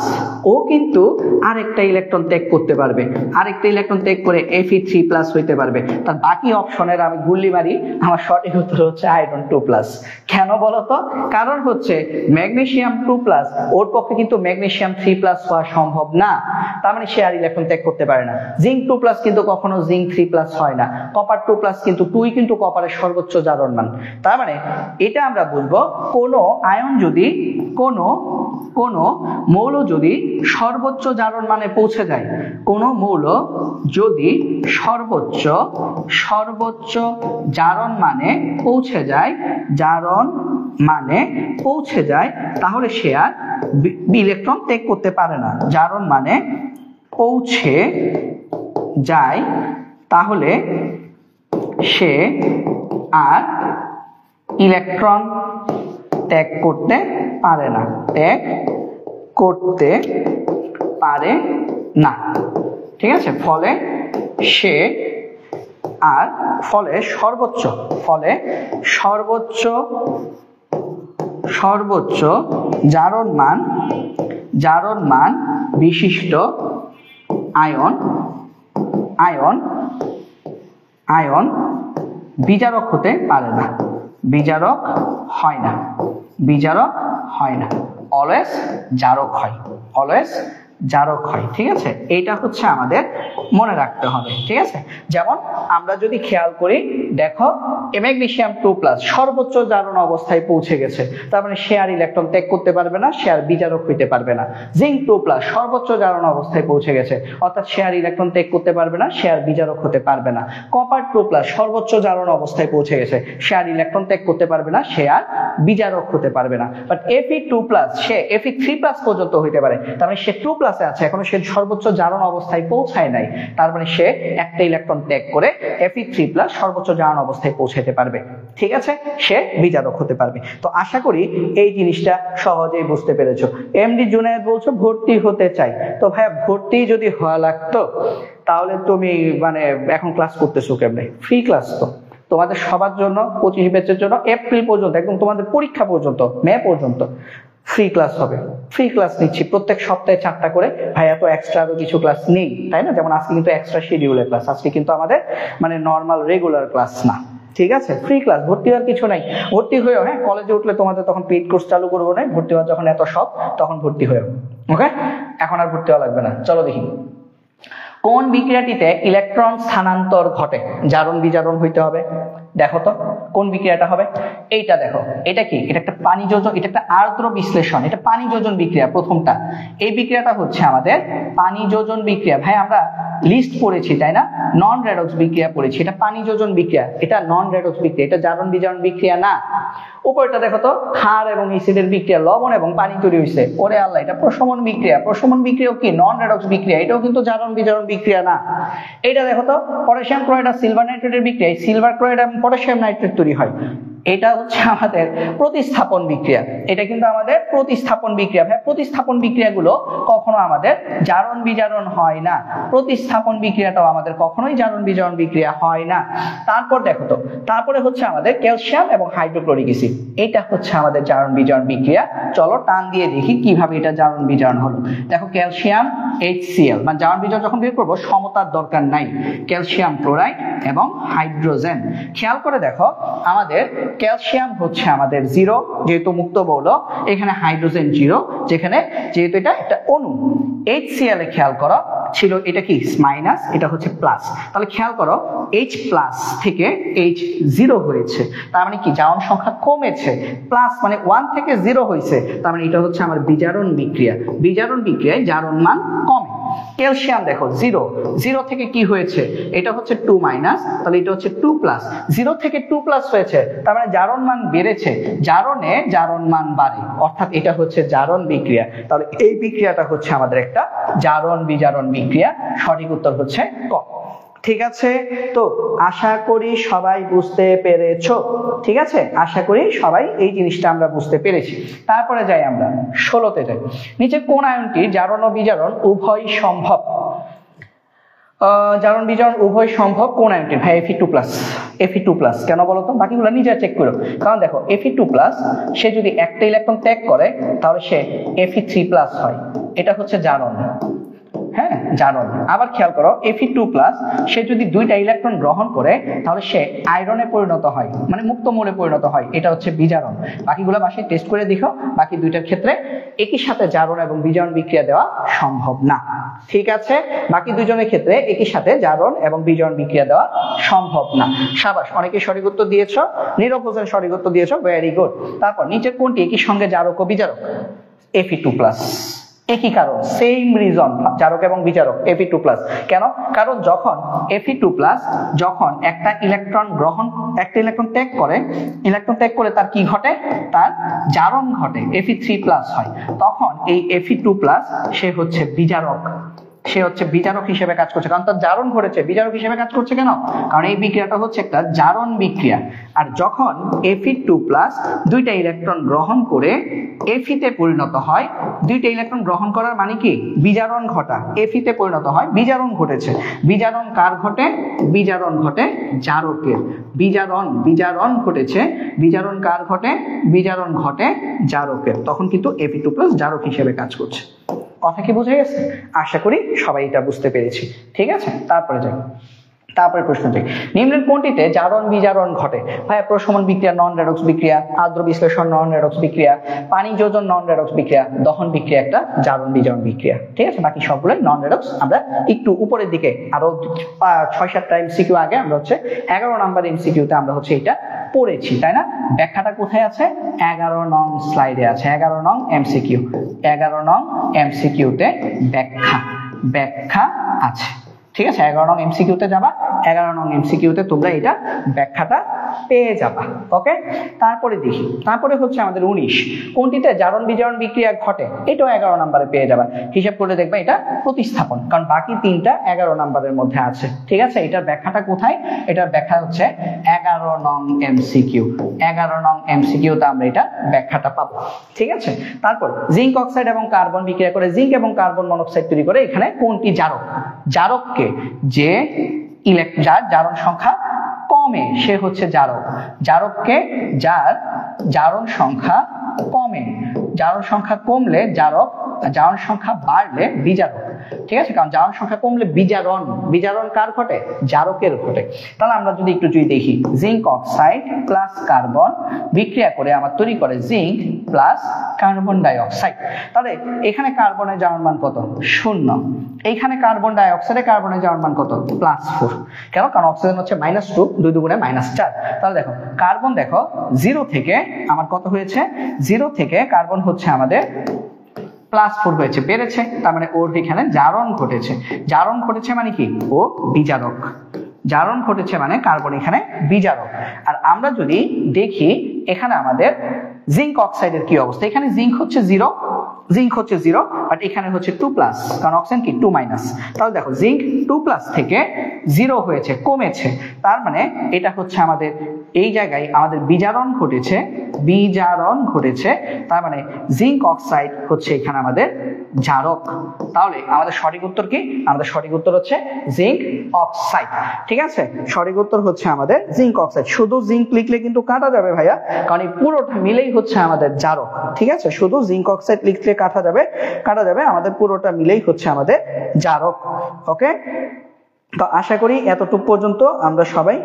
ও কিন্তু আরেকটা ইলেকট্রন ত্যাগ করতে পারবে, আরেকটা ইলেকট্রন ত্যাগ করে Fe3+ হইতে পারবে। তার বাকি অপশনের আমি গুল্লি মারি, আমার সঠিক উত্তর হচ্ছে আয়রন 2+। কেন বলতো? কারণ হচ্ছে ম্যাগনেসিয়াম 2+, ওর পক্ষে কিন্তু ম্যাগনেসিয়াম 3+ হওয়া সম্ভব না, তার মানে সে আর ইলেকট্রন ত্যাগ করতে পারে না। জিঙ্ক 2+ কিন্তু কখনো জিঙ্ক 3+ হয় না। কপার 2+ কিন্তু 2 কিন্তু কপারের সর্বোচ্চ জারণ মান। তার মানে এটা আমরা বুঝবো, কোন আয়ন যদি, কোন মৌল যদি সর্বোচ্চ জারণ মানে পৌঁছে যায়, কোন মৌল যদি সর্বোচ্চ জারণ মানে পৌঁছে যায়, তাহলে সে আর ইলেকট্রন ত্যাগ করতে পারে না। জারণ মানে পৌঁছে যায়, তাহলে সে আর ইলেকট্রন ত্যাগ করতে পারে না, ঠিক আছে? ফলে সে আর সর্বোচ্চ জারণ মান বিশিষ্ট আয়ন বিজারক হতে পারে না, বিজারক হয় না, অলওয়েজ জারক হয়, ঠিক আছে? এইটা হচ্ছে আমাদের মনে রাখতে হবে, ঠিক আছে? যেমন আমরা যদি খেয়াল করি, দেখো ম্যাগনেসিয়াম 2+ সর্বোচ্চ জারণ অবস্থায় পৌঁছে গেছে, তার মানে সে আর ইলেকট্রন ত্যাগ করতে পারবে না, সে আর বিজারক হইতে পারবে না। জিঙ্ক 2+ সর্বোচ্চ জারণ অবস্থায় পৌঁছে গেছে, অর্থাৎ সে আর ইলেকট্রন ত্যাগ করতে পারবে না, সে আর বিজারক হতে পারবে না। কপার 2+ সর্বোচ্চ জারণ অবস্থায় পৌঁছে গেছে, সে আর ইলেকট্রন ত্যাগ করতে পারবে না, সে আর বিজারক হতে পারবে না। বাট Fe2+, সে Fe3+ পর্যন্ত হইতে পারে, তার মানে সে 2+ আছে, এখনো সে সর্বোচ্চ জারণ অবস্থায় পৌঁছায় নাই, তার মানে সে একটা ইলেকট্রন ত্যাগ করে Fe3+ সর্বোচ্চ জারণ অবস্থায় পৌঁছাতে পারবে, ঠিক আছে, সে বিজারক হতে পারবে। তো আশা করি এই জিনিসটা সহজেই বুঝতে পেরেছো। এমডি জুনায়েদ বলছো ভর্তি হতে চাই, তো ভাইয়া ভর্তি যদি হওয়া লাগতো তাহলে তুমি মানে এখন ক্লাস করতেছো কেমনে? ফ্রি ক্লাস তো তোমাদের সবার জন্য, 25 ব্যাচের জন্য এপ্রিল পর্যন্ত, একদম তোমাদের পরীক্ষা পর্যন্ত, মে পর্যন্ত ফ্রি ক্লাস হবে। ফ্রি ক্লাস নিচ্ছি প্রত্যেক সপ্তাহে 4টা করে। ভাইয়া তো এক্সট্রা আরো কিছু ক্লাস নেই, তাই না? যেমন আজকে কিন্তু এক্সট্রা শিডিউলের ক্লাস, আজকে কিন্তু আমাদের মানে নর্মাল রেগুলার ক্লাস না, ঠিক আছে? ফ্রি ক্লাস, ভর্তি হওয়ার কিছু নাই। ভর্তি হয়েও, হ্যাঁ, কলেজে উঠলে তোমাদের তখন পেইড কোর্স চালু করবো না, ভর্তি হওয়ার যখন এত শখ তখন ভর্তি হয়েও, ওকে? এখন আর ভর্তি হওয়া লাগবে না। চলো দেখি, কোন বিক্রিয়াটিতে ইলেকট্রন স্থানান্তর ঘটে? জারণ বিজারণ হইতে হবে। দেখো তো কোন বিক্রিয়াটা হবে। এইটা দেখো, এটা কি? এটা একটা পানি যোজন, এটা একটা আর্দ্র বিশ্লেষণ, এটা পানি যোজন বিক্রিয়া। প্রথমটা, এই বিক্রিয়াটা হচ্ছে আমাদের পানি যোজন বিক্রিয়া। ভাই আমরা লিস্ট পড়েছি তাই না? নন রেডক্স বিক্রিয়া পড়েছি, এটা পানি যোজন বিক্রিয়া, এটা নন রেডক্স বিক্রিয়া, এটা জারণ বিজারণ বিক্রিয়া না। উপরটা দেখো তো, ক্ষার এবং অ্যাসিডের বিক্রিয়া, লবণ এবং পানি তৈরি হয়েছে। ওরে আল্লাহ, এটা প্রশমন বিক্রিয়া। প্রশমন বিক্রিয়াও কি? নন রেডক্স বিক্রিয়া, এটাও কিন্তু জারণ বিজারণ বিক্রিয়া না। এইটা দেখো তো, পটাশিয়াম ক্লোরাইড আর সিলভার নাইট্রেটের বিক্রিয়া, সিলভার ক্লোরাইড এবং পটাশিয়াম নাইট্রেট তৈরি হয়। এটা হচ্ছে আমাদের প্রতিস্থাপন বিক্রিয়া, এটা কিন্তু আমাদের প্রতিস্থাপন বিক্রিয়া। ভাই প্রতিস্থাপন বিক্রিয়াগুলো কখনো আমাদের জারণ বিজারণ হয় না, প্রতিস্থাপন বিক্রিয়াটাও আমাদের কখনোই জারণ বিজারণ বিক্রিয়া হয় না। তারপর দেখো তো, তারপরে হচ্ছে আমাদের ক্যালসিয়াম এবং হাইড্রোক্লোরিক অ্যাসিড, এটা হচ্ছে আমাদের জারণ বিজারণ বিক্রিয়া। চলো টান দিয়ে দেখি কিভাবে এটা জারণ বিজারণ হলো। দেখো ক্যালসিয়াম HCl, মানে জারণ বিজারণ যখন বের করবো সমতার দরকার নাই, ক্যালসিয়াম ক্লোরাইড এবং হাইড্রোজেন। খেয়াল করে দেখো, আমাদের ক্যালসিয়াম হচ্ছে আমাদের 0 যেহেতু মুক্ত মৌল, এখানে হাইড্রোজেন 0 যেখানে যেহেতু এটা একটা অণু। HCl এ খেয়াল করো ছিল এটা কি মাইনাস, এটা হচ্ছে প্লাস। তাহলে খেয়াল করো H প্লাস থেকে H0 হয়েছে, তার মানে কি জারণ সংখ্যা কমেছে। প্লাস মানে 1 থেকে 0 হয়েছে, তার মানে এটা হচ্ছে আমার বিজারণ বিক্রিয়া। বিজারণ বিক্রিয়ায় জারণ মান কমে। ক্যালসিয়াম দেখো 0 থেকে কি হয়েছে? এটা হচ্ছে 2 মাইনাস, তাহলে এটা হচ্ছে 2 প্লাস। 0 থেকে 2 প্লাস হয়েছে, তার মানে জারণ মান বেড়েছে, জারণে জারণ মান বাড়ে, অর্থাৎ এটা হচ্ছে জারণ বিক্রিয়া। তাহলে এই বিক্রিয়াটা হচ্ছে আমাদের একটা জারণ বিজারণ বিক্রিয়া। সঠিক উত্তর হচ্ছে ক। ঠিক আছে, তো আশা করি সবাই বুঝতে পেরেছো। ঠিক আছে, আশা করি সবাই এই জিনিসটা আমরা বুঝতে পেরেছি। তারপরে যাই আমরা 16তে যাই। নিচে কোন আয়নটি জারণ ও বিজারণ উভয় সম্ভব? জারণ বিজারণ উভয় সম্ভব কোন আয়নটি? ভাই Fe2+। কেন বলো তো? বাকিগুলো নিজে চেক করো। কারণ দেখো Fe2+, সে যদি একটা ইলেকট্রন ত্যাগ করে তাহলে সে Fe3+ হয়, এটা হচ্ছে জারণ। হ্যাঁ, জারণ। আবার খেয়াল করো Fe2+, সে যদি 2টা ইলেকট্রন গ্রহণ করে তাহলে সে আয়রনে পরিণত হয়, মানে মুক্ত মৌলে পরিণত হয়, এটা হচ্ছে বিজারণ। বাকিগুলো বাসায় টেস্ট করে দেখো, বাকি দুইটার ক্ষেত্রে একই সাথে জারণ এবং বিজারণ বিক্রিয়া দেওয়া সম্ভব না। ঠিক আছে, বাকি দুজনের ক্ষেত্রে একই সাথে জারণ এবং বিজারণ বিক্রিয়া দেওয়া সম্ভব না। সাবাস, অনেকে সঠিক উত্তর দিয়েছো। নীরব হোসেন সঠিক উত্তর দিয়েছো, ভেরি গুড। তারপর নিচের কোনটি একই সঙ্গে জারক ও বিজারক? Fe2+। একই কারণ, সেম রিজন, জারক এবং বিজারক Fe2+। কেন? কারণ যখন Fe2+, যখন একটা ইলেকট্রন ত্যাগ করে তার কি ঘটে? তার জারণ ঘটে, Fe3+ হয়। তখন এই Fe2+, সে হচ্ছে বিজারক, হিসেবে কাজ করছে, কারণ তার জারণ ঘটেছে। বিজারক হিসেবে কাজ করছে কেন? কারণ এই বিক্রিয়াটা হচ্ছে একটা জারণ বিক্রিয়া। আর যখন Fe2+ 2টা ইলেকট্রন গ্রহণ করে Fe তে পরিণত হয়, 2টা ইলেকট্রন গ্রহণ করার মানে কি? বিজারণ ঘটা। Fe তে পরিণত হয়, বিজারণ ঘটেছে। বিজারণ কার ঘটে? বিজারণ ঘটে জারকের। বিজারণ ঘটেছে, বিজারণ কার ঘটে? বিজারণ ঘটে জারকের। তখন কিন্তু Fe2+ জারক হিসেবে কাজ করছে। কথা কি বুঝে গেছে? আশা করি সবাই এটা বুঝতে পেরেছি। ঠিক আছে, তারপরে প্রশ্ন যাই। নিম্নের কোনটিতে জারণ বিজারণ ঘটে? ভাই প্রশমন বিক্রিয়া নন রেডক্স বিক্রিয়া, আর্দ্র বিশ্লেষণ নন রেডক্স বিক্রিয়া, পানি যোজন নন রেডক্স বিক্রিয়া, দহন বিক্রিয়া একটা জারণ বিজারণ বিক্রিয়া। ঠিক আছে, বাকি সবগুলোই নন রেডক্স। আমরা একটু উপরের দিকে আরো 6-7টা এমসিকিউ আগে আমরা হচ্ছে 11 নাম্বার এমসিকিউতে আমরা হচ্ছে এটা পড়েছি, তাই না? ব্যাখ্যাটা কোথায় আছে? 11 নং স্লাইডে আছে, 11 নং এমসিকিউ। 11 নং এমসিকিউতে ব্যাখ্যা আছে। ঠিক আছে, 11 নং এমসিকিউতে যাবা, 11 নং এমসিকিউতে তোমরা এটা ব্যাখ্যাটা পেয়ে যাবা। ওকে, তারপরে দেখি, তারপরে হচ্ছে আমাদের 19 কোনটিতে জারণ বিজারণ বিক্রিয়া ঘটে, এটাও 11 নম্বরে পেয়ে যাবা। হিসাব করে দেখবা এটা প্রতিস্থাপন, কারণ বাকি তিনটা 11 নম্বরের মধ্যে আছে। ঠিক আছে, এটার ব্যাখ্যাটা কোথায়? এটার ব্যাখ্যা হচ্ছে 11 নং এমসিকিউ। 11 নং এমসিকিউতে আমরা এটা ব্যাখ্যাটা পাবো। ঠিক আছে, তারপর জিঙ্ক অক্সাইড এবং কার্বন বিক্রিয়া করে জিঙ্ক এবং কার্বন মনোক্সাইড তৈরি করে। এখানে কোনটি জারক? জারককে যে যার জারণ সংখ্যা কমে সে হচ্ছে জারক। জারককে যার জারণ সংখ্যা কমে, জারণ সংখ্যা কমলে জারক, জারণ সংখ্যা বাড়লে বিজারক। ঠিক আছে, কারণ জারণ সংখ্যা কমলে বিজারণ, বিজারণ কার ঘটে? জারকের ঘটে। তাহলে আমরা যদি একটু দেখি, জিঙ্ক অক্সাইড প্লাস কার্বন বিক্রিয়া করে আমার তৈরি করে zinc plus carbon die oxide. তাহলে এখানে কার্বনের জারণ মান কত? 0। এইখানে কার্বন ডাই অক্সাইডে কার্বনের জারণ মান কত? +4। কেন? কারণ অক্সিজেন হচ্ছে -2, 2 দুগুণে -4। তাহলে দেখো কার্বন, দেখো 0 থেকে আমার কত হয়েছে? 0 থেকে কার্বন হচ্ছে আমাদের +4 হয়েছে, বেড়েছে। তার মানে ওর এখানে জারণ ঘটেছে। জারণ ঘটেছে মানে কি? ও বিজারক। জারণ ঘটেছে মানে কার্বন এখানে বিজারক। আর আমরা যদি দেখি এখানে আমাদের জিঙ্ক অক্সাইডের কি অবস্থা, এখানে জিঙ্ক হচ্ছে 0, জিঙ্ক হচ্ছে 0, বাট এখানে হচ্ছে 2+, কারণ অক্সিজেন কি 2-। তাহলে দেখো জিঙ্ক 2+ থেকে 0 হয়েছে, কমেছে। তার মানে এটা হচ্ছে আমাদের এই জায়গায় আমাদের বিজারণ ঘটেছে, বিজারণ ঘটেছে। তার মানে জিঙ্ক অক্সাইড হচ্ছে এখানে আমাদের জারক। তাহলে আমাদের সঠিক উত্তর কি? আমাদের সঠিক উত্তর হচ্ছে জিঙ্ক অক্সাইড। ঠিক আছে, সঠিক উত্তর হচ্ছে আমাদের জিঙ্ক অক্সাইড। শুধু জিঙ্ক লিখলে কিন্তু কাটা যাবে ভাইয়া, কারণ এই পুরোটা মিলেই হচ্ছে আমাদের জারক। ঠিক আছে, শুধু জিঙ্ক অক্সাইড লিখলে কাটা যাবে, আমাদের পুরোটা মিলেই হচ্ছে আমাদের জারক। ওকে, তো আশা করি এতটুকু পর্যন্ত আমরা সবাই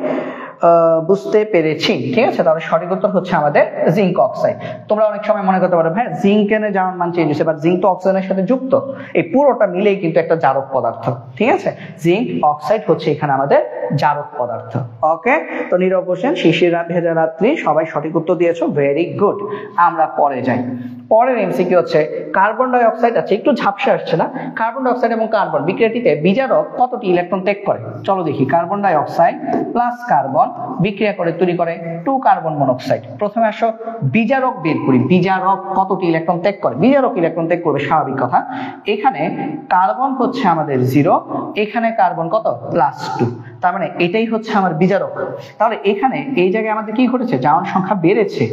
বুঝতে পেরেছি। ঠিক আছে, তাহলে সঠিক উত্তর হচ্ছে আমাদের জিঙ্ক অক্সাইড। তোমরা অনেক সময় মনে করতে পারো ভাই জিঙ্কের জারণ মান চেঞ্জ হয়েছে, বাট জিঙ্ক তো অক্সিজেনের সাথে যুক্ত, এই পুরোটা মিলেই কিন্তু একটা জারক পদার্থ। ঠিক আছে, জিঙ্ক অক্সাইড হচ্ছে এখানে আমাদের জারক পদার্থ। ওকে, তো নীরব হোসেন, শিশির ভেজা রাত্রি, সবাই সঠিক উত্তর দিয়েছো, ভেরি গুড। আমরা পরে যাই। পরের এমসিকিউ হচ্ছে কার্বন ডাই অক্সাইড। আছে একটু ঝাপসা আসছে না? কার্বন ডাই অক্সাইড এবং কার্বন বিক্রিয়াটিতে বিজারক কতটি ইলেকট্রন ত্যাগ করে? চলো দেখি। Carbon die oxide plus carbon বিক্রিয়া করে তৈরি করে 2 কার্বন মনোক্সাইড। প্রথমে আসো বিজারক বের করি। বিজারক কতটি ইলেকট্রন ত্যাগ করে? বিজারক ইলেকট্রন ত্যাগ করবে, স্বাভাবিক কথা। এখানে কার্বন হচ্ছে আমাদের 0, এখানে কার্বন কত? +2। তার মানে এটাই হচ্ছে আমার বিজারক। তাহলে এখানে এই জায়গায় আমাদের কি ঘটেছে? জারণ সংখ্যা বেড়েছে,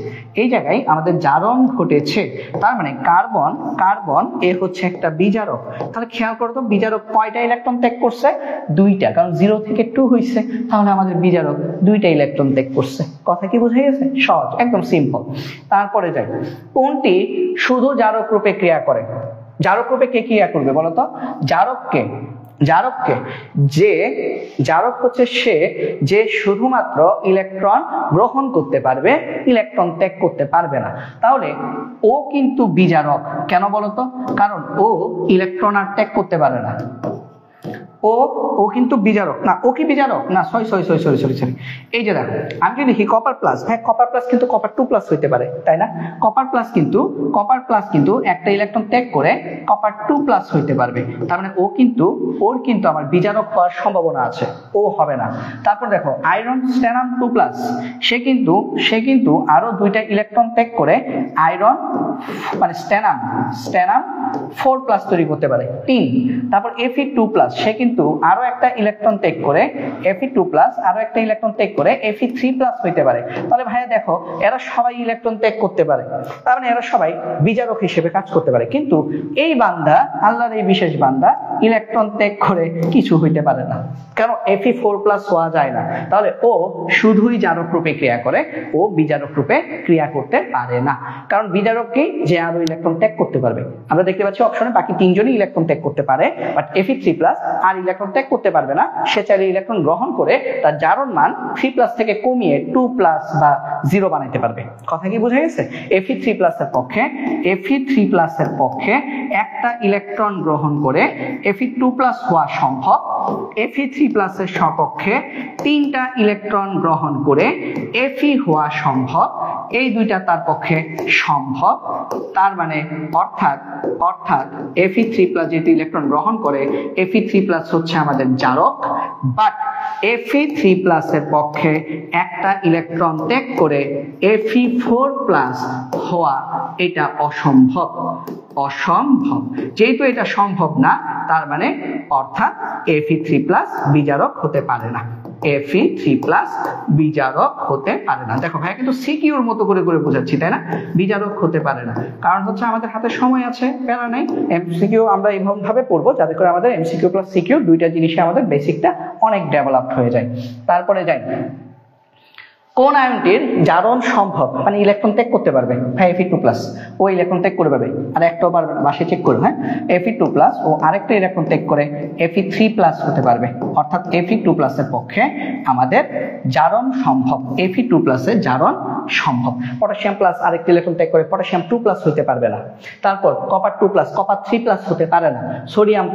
এই জায়গায় আমাদের জারণ ঘটেছে। তার মানে কার্বন, কার্বন এ হচ্ছে একটা বিজারক। তাহলে খেয়াল করো তো, বিজারক কয়টা ইলেকট্রন ত্যাগ করছে? 2টা, কারণ 0 থেকে 2 হয়েছে। তাহলে আমাদের বিজারক 2টা ইলেকট্রন ত্যাগ করছে। কথা কি বোঝা গেছে? সহজ, একদম সিম্পল। তারপরে যাই, কোনটি শুধু জারক রূপে ক্রিয়া করে? জারক রূপে কে ক্রিয়া করবে বলতো? জারককে, জারককে যে জারক হচ্ছে সে যে শুধুমাত্র ইলেকট্রন গ্রহণ করতে পারবে, ইলেকট্রন ত্যাগ করতে পারবে না। তাহলে ও কিন্তু বিজারক। কেন বলতো? কারণ ও ইলেকট্রন আর ত্যাগ করতে পারে না। ও কিন্তু বিজারক না। ও কি বিজারক না? সরি। এই যে দেখো, আমি যদি লিখি কপার প্লাস, হ্যাঁ কপার প্লাস কিন্তু কপার 2+ হইতে পারে, তাই না? কপার প্লাস কিন্তু একটা ইলেকট্রন ত্যাগ করে কপার 2+ হইতে পারবে। তার মানে ওর কিন্তু আমার বিজারক হওয়ার সম্ভাবনা আছে, ও হবে না। তারপর দেখো আয়রন স্ট্যানাম 2+, সে কিন্তু আরো 2টা ইলেকট্রন ত্যাগ করে আয়রন মানে স্ট্যানাম 4+ তৈরি করতে পারে, 3। তারপর Fe2+, সে কিন্তু আরো একটা ইলেকট্রন ত্যাগ করে Fe2+, আরো একটা ইলেকট্রন ত্যাগ করে Fe3+ হইতে পারে। তাহলে ভাইয়া দেখো, এরা সবাই ইলেকট্রন ত্যাগ করতে পারে, তার মানে এরা সবাই বিজারক হিসেবে কাজ করতে পারে। কিন্তু এই বান্দা, আল্লাহর এই বিশেষ বান্দা, ইলেকট্রন ত্যাগ করে কিছু হইতে পারে না। কেন? Fe4+ হওয়া যায় না। তাহলে ও শুধুই জারক রূপে ক্রিয়া করে, ও বিজারক রূপে ক্রিয়া করতে পারে না। কারণ বিজারক কি? যে আরো ইলেকট্রন ত্যাগ করতে পারবে। আমরা দেখতে পাচ্ছি অপশনে বাকি 3 জনই ইলেকট্রন ত্যাগ করতে পারে, বাট Fe3+ আর ইলেকট্রন ত্যাগ করতে পারবে না। সে চাইলে ইলেকট্রন গ্রহণ করে তার জারণ মান 3+ থেকে কমিয়ে 2+ বা 0 বানাইতে পারবে। কথা কি বোঝা গেছে? Fe3+ এর পক্ষে একটা ইলেকট্রন গ্রহণ করে Fe2+ হওয়া সম্ভব। Fe3+ এর সপক্ষে 3টা ইলেকট্রন গ্রহণ করে Fe হওয়া সম্ভব। এই দুইটা তার পক্ষে সম্ভব। তার মানে অর্থাৎ Fe3+ যেহেতু ইলেকট্রন গ্রহণ করে, Fe3+ হচ্ছে আমাদের জারক, বাট Fe3+ এর পক্ষে একটা ইলেকট্রন ত্যাগ করে Fe4+ হওয়া এটা অসম্ভব। অসম্ভব, যেহেতু এটা সম্ভব না, তার মানে অর্থাৎ Fe3+ বিজারক হতে পারে না। Fe3+ বিজারক হতে পারে না। দেখো ভাই কিন্তু সিকিউর মতো করে করে বোঝাচ্ছি, তাই না? বিজারক হতে পারে না, কারণ হচ্ছে আমাদের হাতে সময় আছে, প্যারা নাই। এমসিকিউ আমরা এইভাবে ভাবে পড়বো যাতে করে আমাদের এমসিকিউ প্লাস সিকিউ দুইটা জিনিসে আমাদের বেসিকটা অনেক ডেভেলপড হয়ে যায়। তারপরে যাই, কোন আয়নটির জারণ সম্ভব, মানে ইলেকট্রন ত্যাগ করতে পারবে? Fe2+, ও ইলেকট্রন ত্যাগ করে পারবে। আর একটাও পারবে, বাসে চেক করবে। হ্যাঁ, Fe2+ ও আরেকটা ইলেকট্রন ত্যাগ করে Fe3+ হতে পারবে, অর্থাৎ Fe2+ এর পক্ষে আমাদের জারণ সম্ভব। Fe2+ এর জারণ সম্ভব। পটাশিয়াম প্লাস আরেকটা ইলেকট্রন ত্যাগ করে পটাশিয়াম 2+ হতে পারবে না। তারপর কপার 2+, কপার 3+ হতে পারে না। সোডিয়াম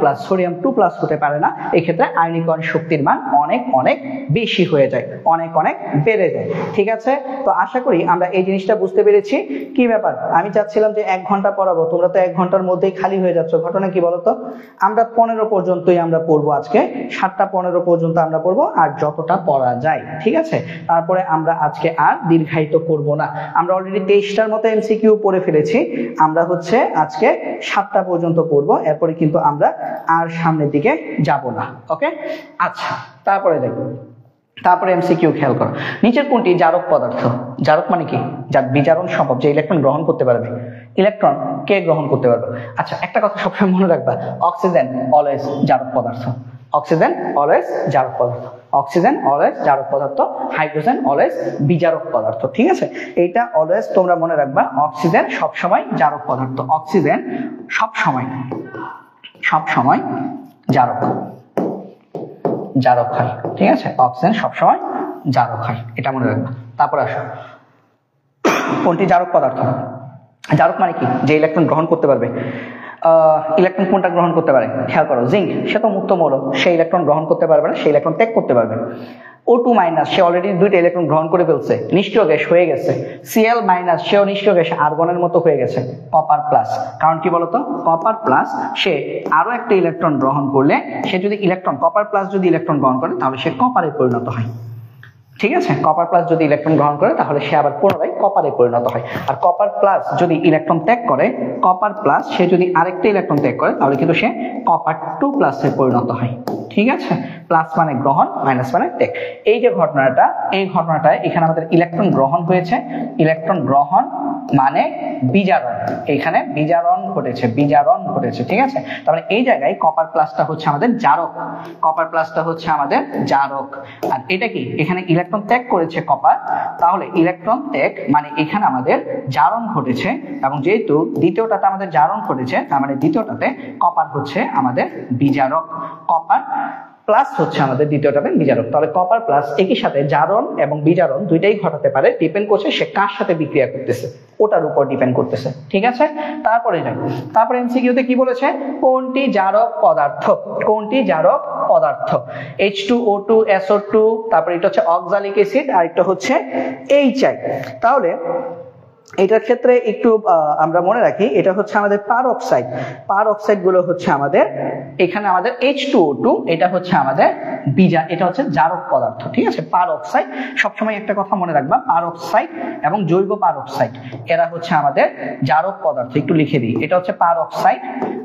2+ হতে পারে না। এক্ষেত্রে আয়নীকরণ শক্তির মান অনেক অনেক বেশি হয়ে যায়, অনেক অনেক বেড়ে যায়। ঠিক আছে, তো আশা করি আমরা এই জিনিসটা বুঝতে পেরেছি। কি ব্যাপার, আমি চাচ্ছিলাম যে 1 ঘন্টা পড়াবো, তোমরা তো 1 ঘন্টার মধ্যেই খালি হয়ে যাচ্ছ। ঘটনা কি বলতো? আমরা 15 পর্যন্তই আমরা পড়বো আজকে, 7টা 15 পর্যন্ত আমরা পড়বো, আর যতটা পড়া যায়। ঠিক আছে, তারপরে আমরা আজকে আর দীর্ঘায়িত করব না। আমরা অলরেডি 23টার মতো এমসিকিউ পড়ে ফেলেছি। আমরা হচ্ছে আজকে 7টা পর্যন্ত পড়বো, এরপরে কিন্তু আমরা আর সামনের দিকে যাব না। ওকে, আচ্ছা, তারপরে দেখো, তারপরে এমসিকিউ খেয়াল করো। নিচের কোনটি জারক পদার্থ? জারক মানে কি? যার বিজারণ সম্ভব, যে ইলেকট্রন গ্রহণ করতে পারবে। ইলেকট্রন কে গ্রহণ করতে পারবে? আচ্ছা, একটা কথা সবসময় মনে রাখবা, অক্সিজেন অলওয়েজ জারক পদার্থ। অক্সিজেন অলওয়েজ জারক পদার্থ। অক্সিজেন অলওয়েজ জারক পদার্থ। হাইড্রোজেন অলওয়েজ বিজারক পদার্থ। ঠিক আছে, এইটা অলওয়েজ তোমরা মনে রাখবা। অক্সিজেন সবসময় জারক পদার্থ। অক্সিজেন সবসময় সবসময় জারক, জারক হয়। ঠিক আছে, অক্সিজেন সবসময় জারক হয়, এটা মনে রাখবা। তারপর আসো, কোনটি জারক পদার্থ? জারক মানে কি? যে ইলেকট্রন গ্রহণ করতে পারবে। ইলেকট্রন কোনটা গ্রহণ করতে পারে? খেয়াল করো, জিঙ্ক, সে তো মুক্ত মৌল, সে ইলেকট্রন গ্রহণ করতে পারবে না, সে ইলেকট্রন ত্যাগ করতে পারবে। O2-, সে অলরেডি 2টা ইলেকট্রন গ্রহণ করে ফেলছে, নিষ্ক্রিয় গ্যাস হয়ে গেছে। Cl-, সেও নিষ্ক্রিয় গ্যাস, আর্গনের মতো হয়ে গেছে। কপার+, কারণ কি বলতো? কপার+, সে আরো একটা ইলেকট্রন গ্রহণ করলে, সে যদি ইলেকট্রন কপার+ যদি ইলেকট্রন গ্রহণ করে, তাহলে সে কপারে পরিণত হয়। ঠিক আছে, কপার+ যদি ইলেকট্রন গ্রহণ করে, তাহলে সে আবার পুনরায় কপারে পরিণত হয়। আর কপার+ যদি ইলেকট্রন ত্যাগ করে, কপার+, সে যদি আরেকটা ইলেকট্রন ত্যাগ করে, তাহলে কিন্তু সে কপার2+ এ পরিণত হয়। ঠিক আছে, প্লাস মানে গ্রহণ, মাইনাস মানে ত্যাগ। এই যে ঘটনাটা, এই ঘটনাটায় এখানে আমাদের ইলেকট্রন গ্রহণ হয়েছে। ইলেকট্রন গ্রহণ মানে বিজারণ, এখানে বিজারণ ঘটেছে, বিজারণ ঘটেছে। ঠিক আছে, তার মানে এই জায়গায় কপার+টা হচ্ছে আমাদের জারক। কপার+টা হচ্ছে আমাদের জারক। আর এটা কি? এখানে ইলেকট্রন ত্যাগ করেছে কপার, তাহলে ইলেকট্রন ত্যাগ মানে এখানে আমাদের জারণ ঘটেছে। এবং যেহেতু দ্বিতীয়টাতে আমাদের জারণ ঘটেছে, তার মানে দ্বিতীয়টাতে কপার হচ্ছে আমাদের বিজারক। কপার প্লাস হচ্ছে আমাদের দ্বিতীয়টাতে বিজারক। তাহলে কপার প্লাস একই সাথে জারণ এবং বিজারণ দুইটাই ঘটাতে পারে, ডিপেন্ড করছে সে কার সাথে বিক্রিয়া করতেছে, ওটার উপর ডিপেন্ড করতেছে। ঠিক আছে, তারপরে যাই, তারপরে এমসিকিউতে কি বলেছে? কোনটি জারক পদার্থ? কোনটি জারক পদার্থ? H2O2, SO2, তারপরে এটা হচ্ছে অক্সালিক অ্যাসিড, আর এটা হচ্ছে HI। তাহলে এটার ক্ষেত্রে একটু আমরা মনে রাখি, এটা হচ্ছে আমাদের পারঅক্সাইড। পারঅক্সাইড গুলো হচ্ছে আমাদের, এখানে আমাদের H2O2, এটা হচ্ছে আমাদের এটা হচ্ছে জারক পদার্থ। ঠিক আছে, পারঅক্সাইড সবসময় একটা কথা মনে রাখবা, পারঅক্সাইড এবং জৈব পারঅক্সাইড এরা হচ্ছে আমাদের জারক পদার্থ। একটু লিখে দিই, এটা হচ্ছে পারঅক্সাইড,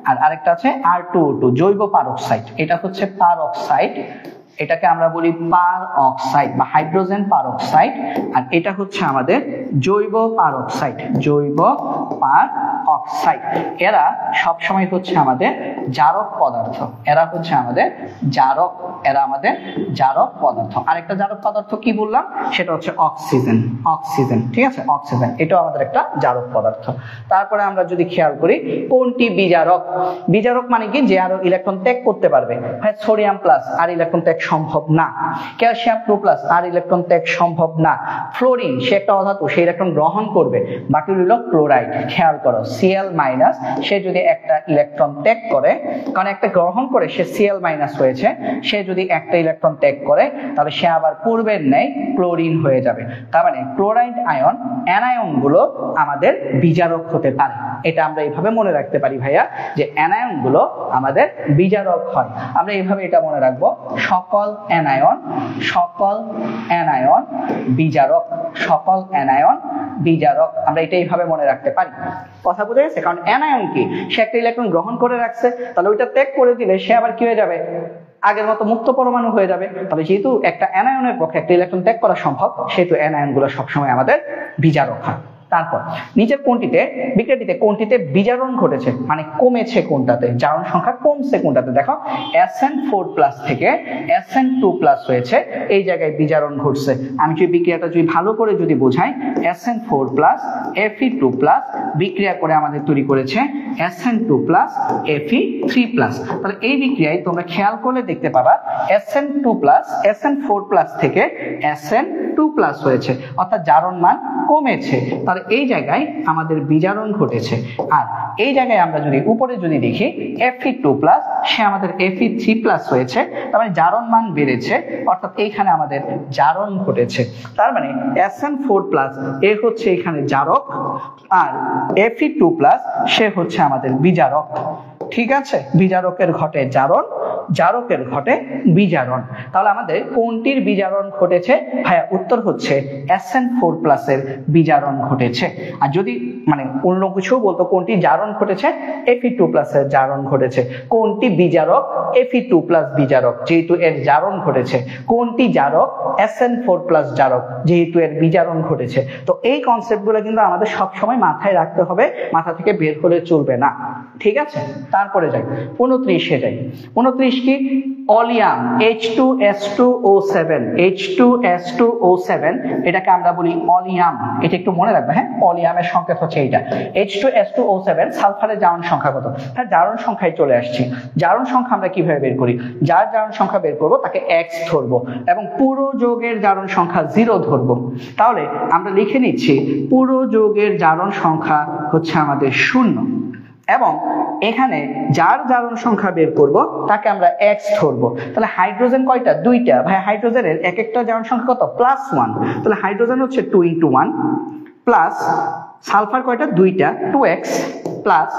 আর আরেকটা আছে R2O2 জৈব পারঅক্সাইড। এটা হচ্ছে পারঅক্সাইড, এটাকে আমরা বলি পারঅক্সাইড বা হাইড্রোজেন পারঅক্সাইড। আর এটা হচ্ছে আমাদের জৈব পারঅক্সাইড, জৈব পারঅক্সাইড। এরা সব সময় হচ্ছে আমাদের জারক পদার্থ, এরা হচ্ছে আমাদের জারক, এরা আমাদের জারক পদার্থ। আরেকটা জারক পদার্থ কি বললাম? সেটা হচ্ছে অক্সিজেন। অক্সিজেন, ঠিক আছে, অক্সিজেন এটাও আমাদের একটা জারক পদার্থ। তারপরে আমরা যদি খেয়াল করি, কোনটি বিজারক? বিজারক মানে কি? যে আরো ইলেকট্রন ত্যাগ করতে পারবে। হয় সোডিয়াম প্লাস, আর ইলেকট্রন ত্যাগ সম্ভব না। ক্যালসিয়াম 2+, আর ইলেকট্রন ত্যাগ সম্ভব না। ফ্লোরিন, সে একটা অধাতু, সে ইলেকট্রন গ্রহণ করবে। বাকি রইল ক্লোরাইড। খেয়াল করো, C Cl মাইনাস সে যদি একটা ইলেকট্রন ত্যাগ করে, কারণ একটা গ্রহণ করে সে Cl মাইনাস হয়েছে, সে যদি একটা ইলেকট্রন ত্যাগ করে তাহলে সে আবার পূর্বের ন্যায় ক্লোরিন হয়ে যাবে। তার মানে ক্লোরাইড আয়ন অ্যানায়ন গুলো আমাদের বিজারক হতে পারে। এটা আমরা এইভাবে মনে রাখতে পারি ভাইয়া যে অ্যানায়ন গুলো আমাদের বিজারক হয়। আমরা এইভাবে এটা মনে রাখবো, সকল অ্যানায়ন বিজারক, সকল অ্যানায়ন বিজারক। আমরা এটা এইভাবে মনে রাখতে পারি। কথা বুঝে গেছে? কারণ অ্যানায়ন কি, সে একটা ইলেকট্রন গ্রহণ করে রাখছে, তাহলে ওইটা ত্যাগ করে দিলে সে আবার কি হয়ে যাবে, আগের মতো মুক্ত পরমাণু হয়ে যাবে। তাহলে যেহেতু একটা অ্যানায়নের পক্ষে একটা ইলেকট্রন ত্যাগ করা সম্ভব, সেহেতু অ্যানায়ন গুলো সবসময় আমাদের বিজারক হয়। তারপর নিচের কোনটিতে, বিক্রিয়াটিতে কোনটিতে বিজারণ ঘটেছে, মানে কমেছে কোনটাতে, জারণ সংখ্যা কমছে কোনটাতে? দেখো SN4+ থেকে SN2+ হয়েছে, এই জায়গায় বিজারণ ঘটছে। আমি যদি বিক্রিয়াটা যদি ভালো করে যদি বোঝাই, SN4+ Fe2+ বিক্রিয়া করে আমাদের তৈরি করেছে SN2+ Fe3+। তাহলে এই বিক্রিয়ায় তোমরা খেয়াল করলে দেখতে পাবা SN2+ SN4+ থেকে SN2+ হয়েছে, অর্থাৎ জারণ মান কমেছে। তাহলে এই জায়গায় আমাদের বিজারণ ঘটেছে। আর এই জায়গায় আমরা যদি উপরে যদি দেখি Fe2+, সে আমাদের Fe3+ হয়েছে, তার মানে জারণ মান বেড়েছে, অর্থাৎ এইখানে আমাদের জারণ ঘটেছে। তার মানে SN4+ এ হচ্ছে এখানে জারক, আর Fe2+ সে হচ্ছে আমাদের বিজারক। ঠিক আছে? বিজারকের ঘটে জারণ, জারকের ঘটে বিজারণ। তাহলে আমাদের কোনটির বিজারণ ঘটেছে? ভাইয়া উত্তর হচ্ছে SN4+ এর বিজারণ ঘটেছে। আর যদি মানে অন্য কিছু বলতো কোনটি জারণ ঘটেছে, Fe2+ এর জারণ ঘটেছে। কোনটি বিজারক? Fe2+ বিজারক, যেহেতু এর জারণ ঘটেছে। কোনটি জারক? SN4+ জারক, যেহেতু এর বিজারণ ঘটেছে। তো এই কনসেপ্টগুলো কিন্তু আমাদের সবসময় মাথায় রাখতে হবে, মাথা থেকে বের হলে চলবে না। ঠিক আছে? তারপরে যাই 29-এ যাই। 29 কি? অলিয়াম H2S2O7, H2S2O7 এটাকে আমরা বলি অলিয়াম। এটা একটু মনে রাখবে, হ্যাঁ? অলিয়ামের সংকেত হচ্ছে এইটা H2S2O7। সালফারের জারণ সংখ্যা কত? হ্যাঁ, জারণ সংখ্যায় চলে আসছি। জারণ সংখ্যা আমরা কিভাবে বের করি? যার জারণ সংখ্যা বের করব তাকে X ধরবো এবং পুরো যৌগের জারণ সংখ্যা 0 ধরবো। তাহলে আমরা লিখে নিচ্ছি পুরো যৌগের জারণ সংখ্যা হচ্ছে আমাদের 0, এবং এখানে যার জারণ সংখ্যা বের করব তাকে আমরা X ধরবো। তাহলে হাইড্রোজেন কয়টা? 2টা। ভাই হাইড্রোজেনের এক একটা জারণ সংখ্যা কত? +1। তাহলে হাইড্রোজেন হচ্ছে 2 × 1 প্লাস সালফার কয়টা? 2টা, 2X প্লাস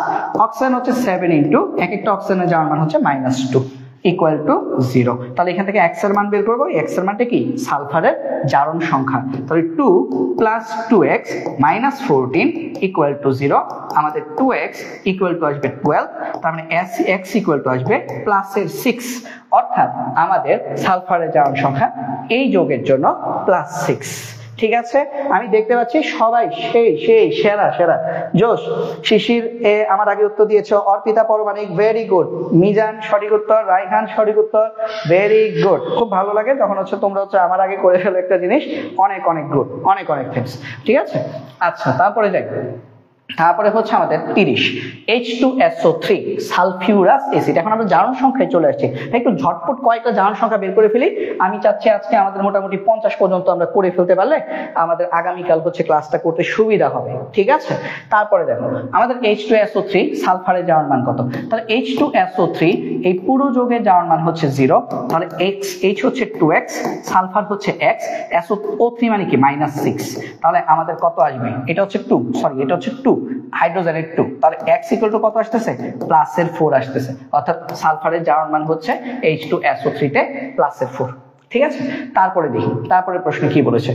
অক্সিজেন হচ্ছে 7 × এক একটা অক্সিজেনের জারণ মান হচ্ছে -2 = 0। তাহলে এখান থেকে X এর মান বের করবো। X এর মানটা কি? সালফারের জারণ সংখ্যা। তাহলে 2 + 2X - 14 = 0। আমাদের 2X = আসবে 12। তার মানে X আসবে +6, অর্থাৎ আমাদের সালফারের জারণ সংখ্যা এই যৌগের জন্য +6। ঠিক আছে? আমি দেখতে পাচ্ছি সবাই সেই সেরা জোশ। শিশির আমার আগে উত্তর দিয়েছো, অর্পিতা পরমাণিক ভেরি গুড, মিজান সঠিক উত্তর, রাইহান সঠিক উত্তর, ভেরি গুড। খুব ভালো লাগে যখন হচ্ছে তোমরা হচ্ছে আমার আগে করে ফেলো একটা জিনিস, অনেক গুড, অনেক থ্যাঙ্কস। ঠিক আছে? আচ্ছা, তারপরে যাই। তারপরে হচ্ছে আমাদের 30 H2SO3 সালফিউরাস অ্যাসিড। এখন আমরা জারণ সংখ্যায় চলে আসছি। একটু ঝটপট কয়েকটা জারণ সংখ্যা বের করে ফেলি। আমি চাচ্ছি আজকে আমাদের মোটামুটি 50 পর্যন্ত আমরা করে ফেলতে পারলে আমাদের আগামীকাল হচ্ছে ক্লাসটা করতে সুবিধা হবে। ঠিক আছে? তারপরে দেখো আমাদের H2SO3 সালফারের জারণ মান কত? তাহলে H2SO3 এই পুরো যৌগের জারণ মান হচ্ছে 0। তাহলে H হচ্ছে 2X, সালফার হচ্ছে X, SO3 মানে কি? -6। তাহলে আমাদের কত আসবে? এটা হচ্ছে 2, সরি এটা হচ্ছে 2, হাইড্রোজেনের 2। তাহলে X = কত আসতেছে? +4 আসতেছে, অর্থাৎ সালফারের জারণ মান হচ্ছে H2SO3 তে +4। ঠিক আছে? তারপরে দেখি, তারপরে প্রশ্ন কি বলেছে।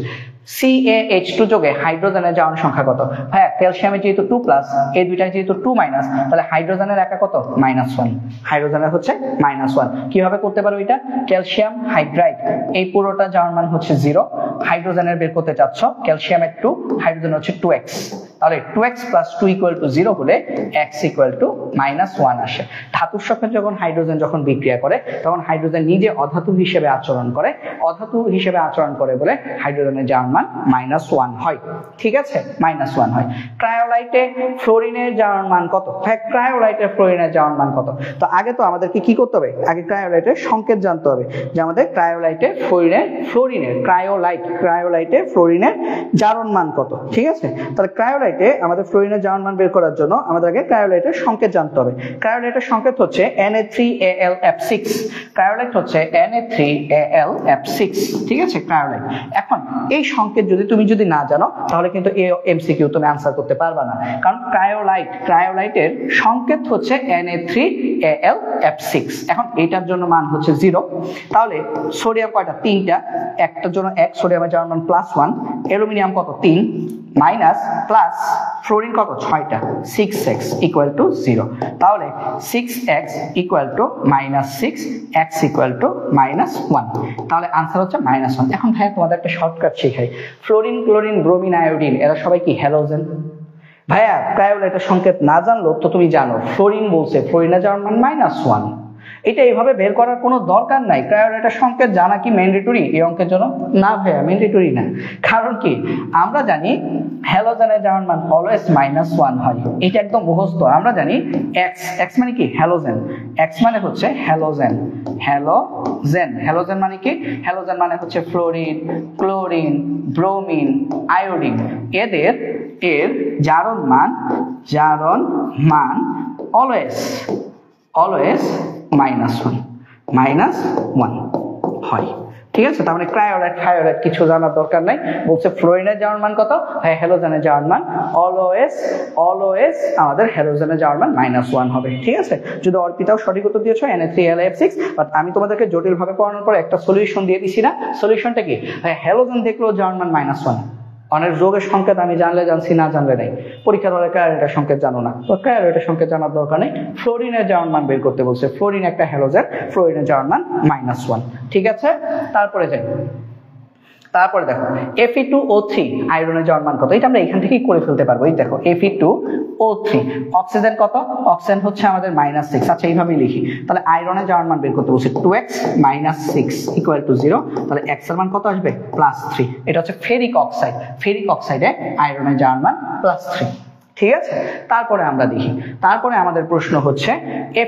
CaH2 যোগে হাইড্রোজেনের জারণ সংখ্যা কত? হ্যাঁ, ক্যালসিয়ামের যেহেতু 2+, এই দুইটার যেহেতু 2-, তাহলে হাইড্রোজেনের একা কত? -1। হাইড্রোজেনের হচ্ছে -1। কিভাবে করতে পারো এটা? ক্যালসিয়াম হাইড্রাইড এই পুরোটা জারণ মান হচ্ছে 0, হাইড্রোজেনের বের করতে চাচ্ছ ক্যালসিয়ামের 2, হাইড্রোজেন হচ্ছে 2X। তাহলে 2X + 2 = 0 হলে X = -1 আসে। ধাতুর সাথে যখন হাইড্রোজেন যখন বিক্রিয়া করে তখন হাইড্রোজেন নিজে অধাতু হিসেবে আচরণ করে, অধাতু হিসেবে আচরণ করে বলে হাইড্রোজেনের জারণ মান -1 হয়। ঠিক আছে? -1 হয়। ক্রায়োলাইটে ফ্লোরিনের জারণ মান কত? হ্যাঁ, ক্রায়োলাইটে ফ্লোরিনের জারণ মান কত? তো আগে তো আমাদেরকে কি করতে হবে? আগে ক্রায়োলাইটের সংকেত জানতে হবে, যে আমাদের ক্রায়োলাইটে ফ্লোরিনের ক্রায়োলাইটে ফ্লোরিনের জারণ মান কত। ঠিক আছে? তাহলে ক্রায়োলাইট ক্রায়োলাইটে আমাদের ফ্লোরিনের যাওয়ার মান বের করার জন্য আমাদের আগে ক্রায়োলাইটের সংকেত জানতে হবে। ক্রায়োলাইটের সংকেত হচ্ছে Na3Al_F6। ক্রায়োলাইট হচ্ছে Na3Al_F6, ঠিক আছে, ক্রায়োলাইট। এখন এই সংকেত তুমি যদি না জানো তাহলে কিন্তু এই এমসিকিউ তুমি আনসার করতে পারবে না, কারণ ক্রায়োলাইটের সংকেত হচ্ছে Na3Al_F6। এখন এটার জন্য মান হচ্ছে 0। তাহলে সোডিয়াম কয়টা? 3টা, একটার জন্য 1, সোডিয়ামের যাওয়ার মান +1, অ্যালুমিনিয়াম কত? 3, মাইনাস প্লাস ফ্লোরিন কত? 6টা, 6x = 0। তাহলে 6x = -6, x = -1। তাহলে আনসার হচ্ছে -1। এখন ভাইয়া তোমাদের একটা শর্টকাট শেখাই। ফ্লোরিন, ক্লোরিন, ব্রোমিন, আয়োডিন এরা সবাই কি হ্যালোজেন? ভাইয়া ক্রায়োলাইটের সংকেত না জানলো তো তুমি জানো ফ্লোরিন বলছে, ফ্লোরিনের যাওয়ার মান -1। এটা এইভাবে বের করার কোনো দরকার নাই। ক্রায়োলাইটের সংকেত জানা কি ম্যান্ডেটরি এই অঙ্কের জন্য? না ভাইয়া, ম্যান্ডেটরি না। কারণ কি আমরা জানি হ্যালোজেনের যাওয়ার মান অলওয়েজ -1 হয়, এটা একদম মুখস্থ। আমরা জানি x মানে কি? হ্যালোজেন। x মানে হচ্ছে হ্যালোজেন। হ্যালোজেন মানে কি? হ্যালোজেন মানে হচ্ছে ফ্লোরিন, ক্লোরিন, ব্রোমিন, আয়োডিন। এর জারণ মান অলওয়েজ -1 হয়, ঠিক আছে। তার মানে ক্রায়োলাইট কিছু জানার দরকার নাই। বলছে ফ্লোরিনের যাওয়ার মান কত? হ্যালোজেনের যাওয়ার মান অলওয়েজ আমাদের হ্যালোজেনের যাওয়ার মান -1 হবে, ঠিক আছে। যদি অর্পিতাও সঠিক উত্তর দিয়েছো Na3Al_F6, বাট আমি তোমাদেরকে জটিল ভাবে পড়ানোর পর একটা সলিউশন দিয়ে দিছি না? সলিউশনটা কি? হ্যালোজেন দেখলেও যাওয়ার মান -1। অনেক যোগের সংকেত আমি জানলে জানছি, না জানলে নাই। পরীক্ষার হলে ক্রায়োলাইটের সংকেত জানো না, তো ক্রায়োলাইটের সংকেত জানার দরকার নেই। ফ্লোরিনের যাওয়ার মান বের করতে বলছে। ফ্লোরিন একটা হ্যালোজেন, ফ্লোরিনের যাওয়ার মান -1, ঠিক আছে। তারপরে দেখো Fe2O3 আয়রনের যাওয়ার মান কত? এটা আমরা এখান থেকেই করে ফেলতে পারবো। এই দেখো Fe2O3, অক্সিজেন কত? অক্সিজেন হচ্ছে আমাদের -6। আচ্ছা এইভাবেই লিখি। তাহলে আয়রনের যাওয়ার মান বের করতে বলছে 2x - 6 = 0। তাহলে x এর মান কত আসবে? +3। এটা হচ্ছে ফেরিক অক্সাইড। ফেরিক অক্সাইডে আয়রনের যাওয়ার মান +3, ঠিক আছে। তারপরে আমরা দেখি, তারপরে আমাদের প্রশ্ন হচ্ছে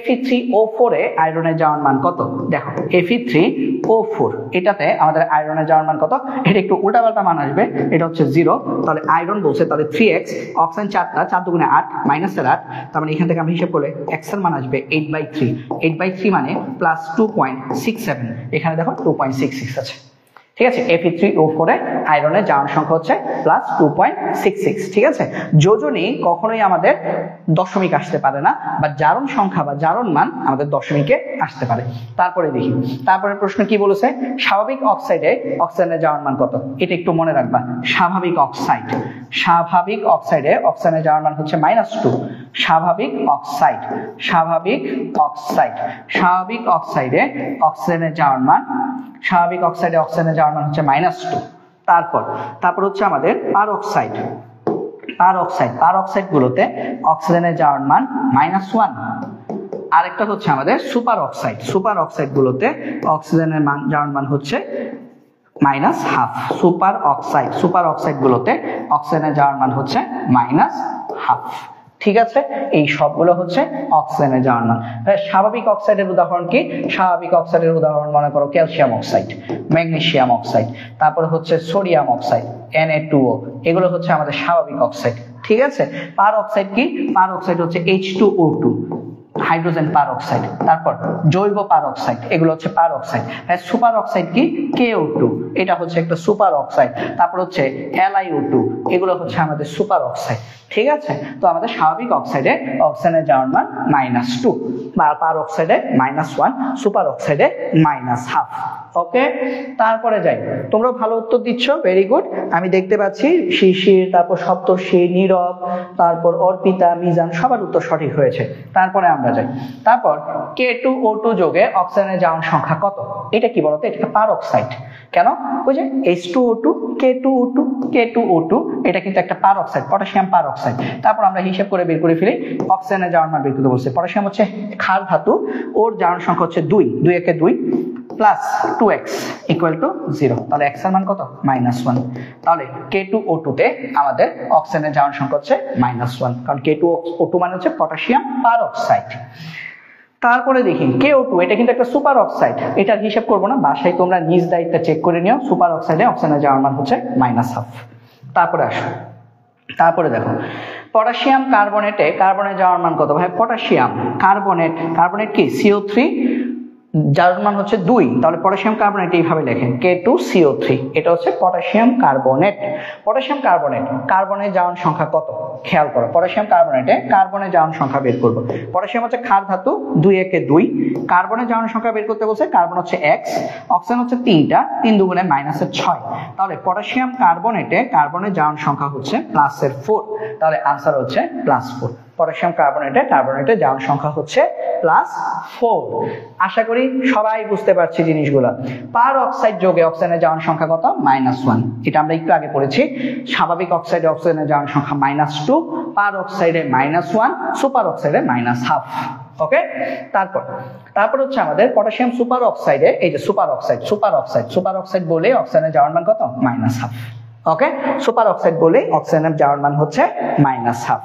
Fe3O4 এ আয়রনের যাওয়ার মান কত? দেখো Fe3O4 এটাতে আমাদের আয়রনের যাওয়ার মান কত? এটা একটু উল্টাপাল্টা মান আসবে, এটা হচ্ছে 0। তাহলে আয়রন বলছে, তাহলে 3x, অক্সিজেন 4টা, 4 × 8 -8। তার মানে এখান থেকে আমি হিসাব করলে x এর মান আসবে 8/3। 8/3 মানে +2.67। এখানে দেখো 2.66 আছে, ঠিক আছে। Fe3O4 এ আয়রনের জারণ সংখ্যা হচ্ছে +2.66, ঠিক আছে। যোজনী কখনোই আমাদের দশমিক আসতে পারে না, বা জারণ সংখ্যা বা জারণ মান আমাদের দশমিকে আসতে পারে। তারপরে দেখি, তারপরে প্রশ্ন কি বলেছে? স্বাভাবিক অক্সাইডে অক্সিজেনের জারণ মান কত? এটা একটু মনে রাখবা। স্বাভাবিক অক্সাইডে অক্সিজেনের জারণ মান হচ্ছে -2। স্বাভাবিক অক্সাইডে অক্সিজেনের যাওয়ার মান হচ্ছে -2। তারপর হচ্ছে আমাদের পারঅক্সাইড গুলোতে অক্সিজেনের যাওয়ার মান -1। আরেকটা হচ্ছে আমাদের সুপার অক্সাইড গুলোতে অক্সিজেনের যাওয়ার মান হচ্ছে -1/2। সুপার অক্সাইড গুলোতে অক্সিজেনের যাওয়ার মান হচ্ছে -1/2, ঠিক আছে। এই সবগুলো হচ্ছে অক্সিজেনের যাওয়ার মান। স্বাভাবিক অক্সাইডের উদাহরণ কি? স্বাভাবিক অক্সাইডের উদাহরণ মনে করো ক্যালসিয়াম অক্সাইড, ম্যাগনেসিয়াম অক্সাইড, তারপর হচ্ছে সোডিয়াম অক্সাইড, Na2O, এগুলো হচ্ছে আমাদের স্বাভাবিক অক্সাইড, ঠিক আছে। পার অক্সাইড কি? পার অক্সাইড হচ্ছে H2O2, হাইড্রোজেন পার অক্সাইড। তারপর জৈব পার অক্সাইড, এগুলো হচ্ছে পার অক্সাইড। সুপার অক্সাইড কি? KO2, এটা হচ্ছে একটা সুপার অক্সাইড। তারপর হচ্ছে LiO2, এগুলো হচ্ছে আমাদের সুপার অক্সাইড, ঠিক আছে। তো আমাদের স্বাভাবিক অক্সাইডে অক্সিজেনের যাওয়ার মান -2, পার অক্সাইডে -1, সুপার অক্সাইডে -1/2। ওকে, তারপরে যাই। তোমরা ভালো উত্তর দিচ্ছ, ভেরি গুড। আমি দেখতে পাচ্ছি শিশির, তারপর সপ্তর্ষি, নীরব, তারপর অর্পিতা, মিজান, সবার উত্তর সঠিক হয়েছে। তারপরে আমরা যাই। তারপর K2O2 যোগে অক্সিজেনের যাওয়ার সংখ্যা কত? এটা কি বলতো? এটা পার অক্সাইড। কেন? ওই যে H2O2, K2O2, এটা কিন্তু একটা পার অক্সাইড, পটাশিয়াম পার অক্সাইড। তারপর আমরা হিসাব করে বের করে ফেলি অক্সিজেনের যাওয়ার মান বের করতে বলছে। পটাশিয়াম হচ্ছে ক্ষার ধাতু, ওর যাওয়ার সংখ্যা হচ্ছে 2, 2 একে 2 প্লাস 2x = 0। তাহলে x এর মান কত? -1। তাহলে K2O2 তে আমাদের অক্সিজেনের যাওয়ার সংখ্যা হচ্ছে -1, কারণ K2O2 মানে হচ্ছে পটাশিয়াম পার অক্সাইড। তারপরে দেখি KO2, এটা কিন্তু একটা সুপার অক্সাইড, এটার হিসাব করবো না, বাসায় তোমরা নিজ দায়িত্বে চেক করে নিও। সুপার অক্সাইডে অক্সিজেনের যাওয়ার মান হচ্ছে -1/2। তারপরে আসো তারপরে দেখো পটাশিয়াম কার্বনেটে কার্বনে যাওয়ার মান কত ভাই? পটাশিয়াম কার্বনেট কি CO3, যার মান হচ্ছে 2, তাহলে পটাশিয়াম কার্বনেট এইভাবে লেখেন K2CO3, এটা হচ্ছে পটাশিয়াম কার্বনেট। কার্বনে যাওয়ার সংখ্যা কত খেয়াল করো। পটাশিয়াম কার্বনেটে কার্বনে যাওয়ার সংখ্যা বের করব। পটাশিয়াম হচ্ছে ক্ষার ধাতু, 2 একে 2, কার্বনে যাওয়ার সংখ্যা বের করতে বলছে, কার্বন হচ্ছে x, অক্সিজেন হচ্ছে 3টা, 3 দুগুণে -6, তাহলে পটাশিয়াম কার্বনেটে কার্বনে যাওয়ার সংখ্যা হচ্ছে +4, তাহলে आंसर হচ্ছে +4। পটাশিয়াম কার্বনেটে যাওয়ার সংখ্যা হচ্ছে +4। আশা করি সবাই বুঝতে পারছি জিনিসগুলো। পার অক্সাইড যোগে অক্সিজেনে যাওয়ার সংখ্যা কত? -1, এটা আমরা একটু আগে পড়েছি। স্বাভাবিক অক্সাইডে অক্সিজেনে যাওয়ার সংখ্যা -2, পার অক্সাইডে -1, সুপার অক্সাইডে -1/2। ওকে, তারপর হচ্ছে আমাদের পটাশিয়াম সুপার অক্সাইডে, এই যে সুপার অক্সাইড বলে অক্সিজেনে যাওয়ার মান কত? -1/2। ওকে, সুপার অক্সাইড বলে অক্সিজেনে যাওয়ার মান হচ্ছে -1/2।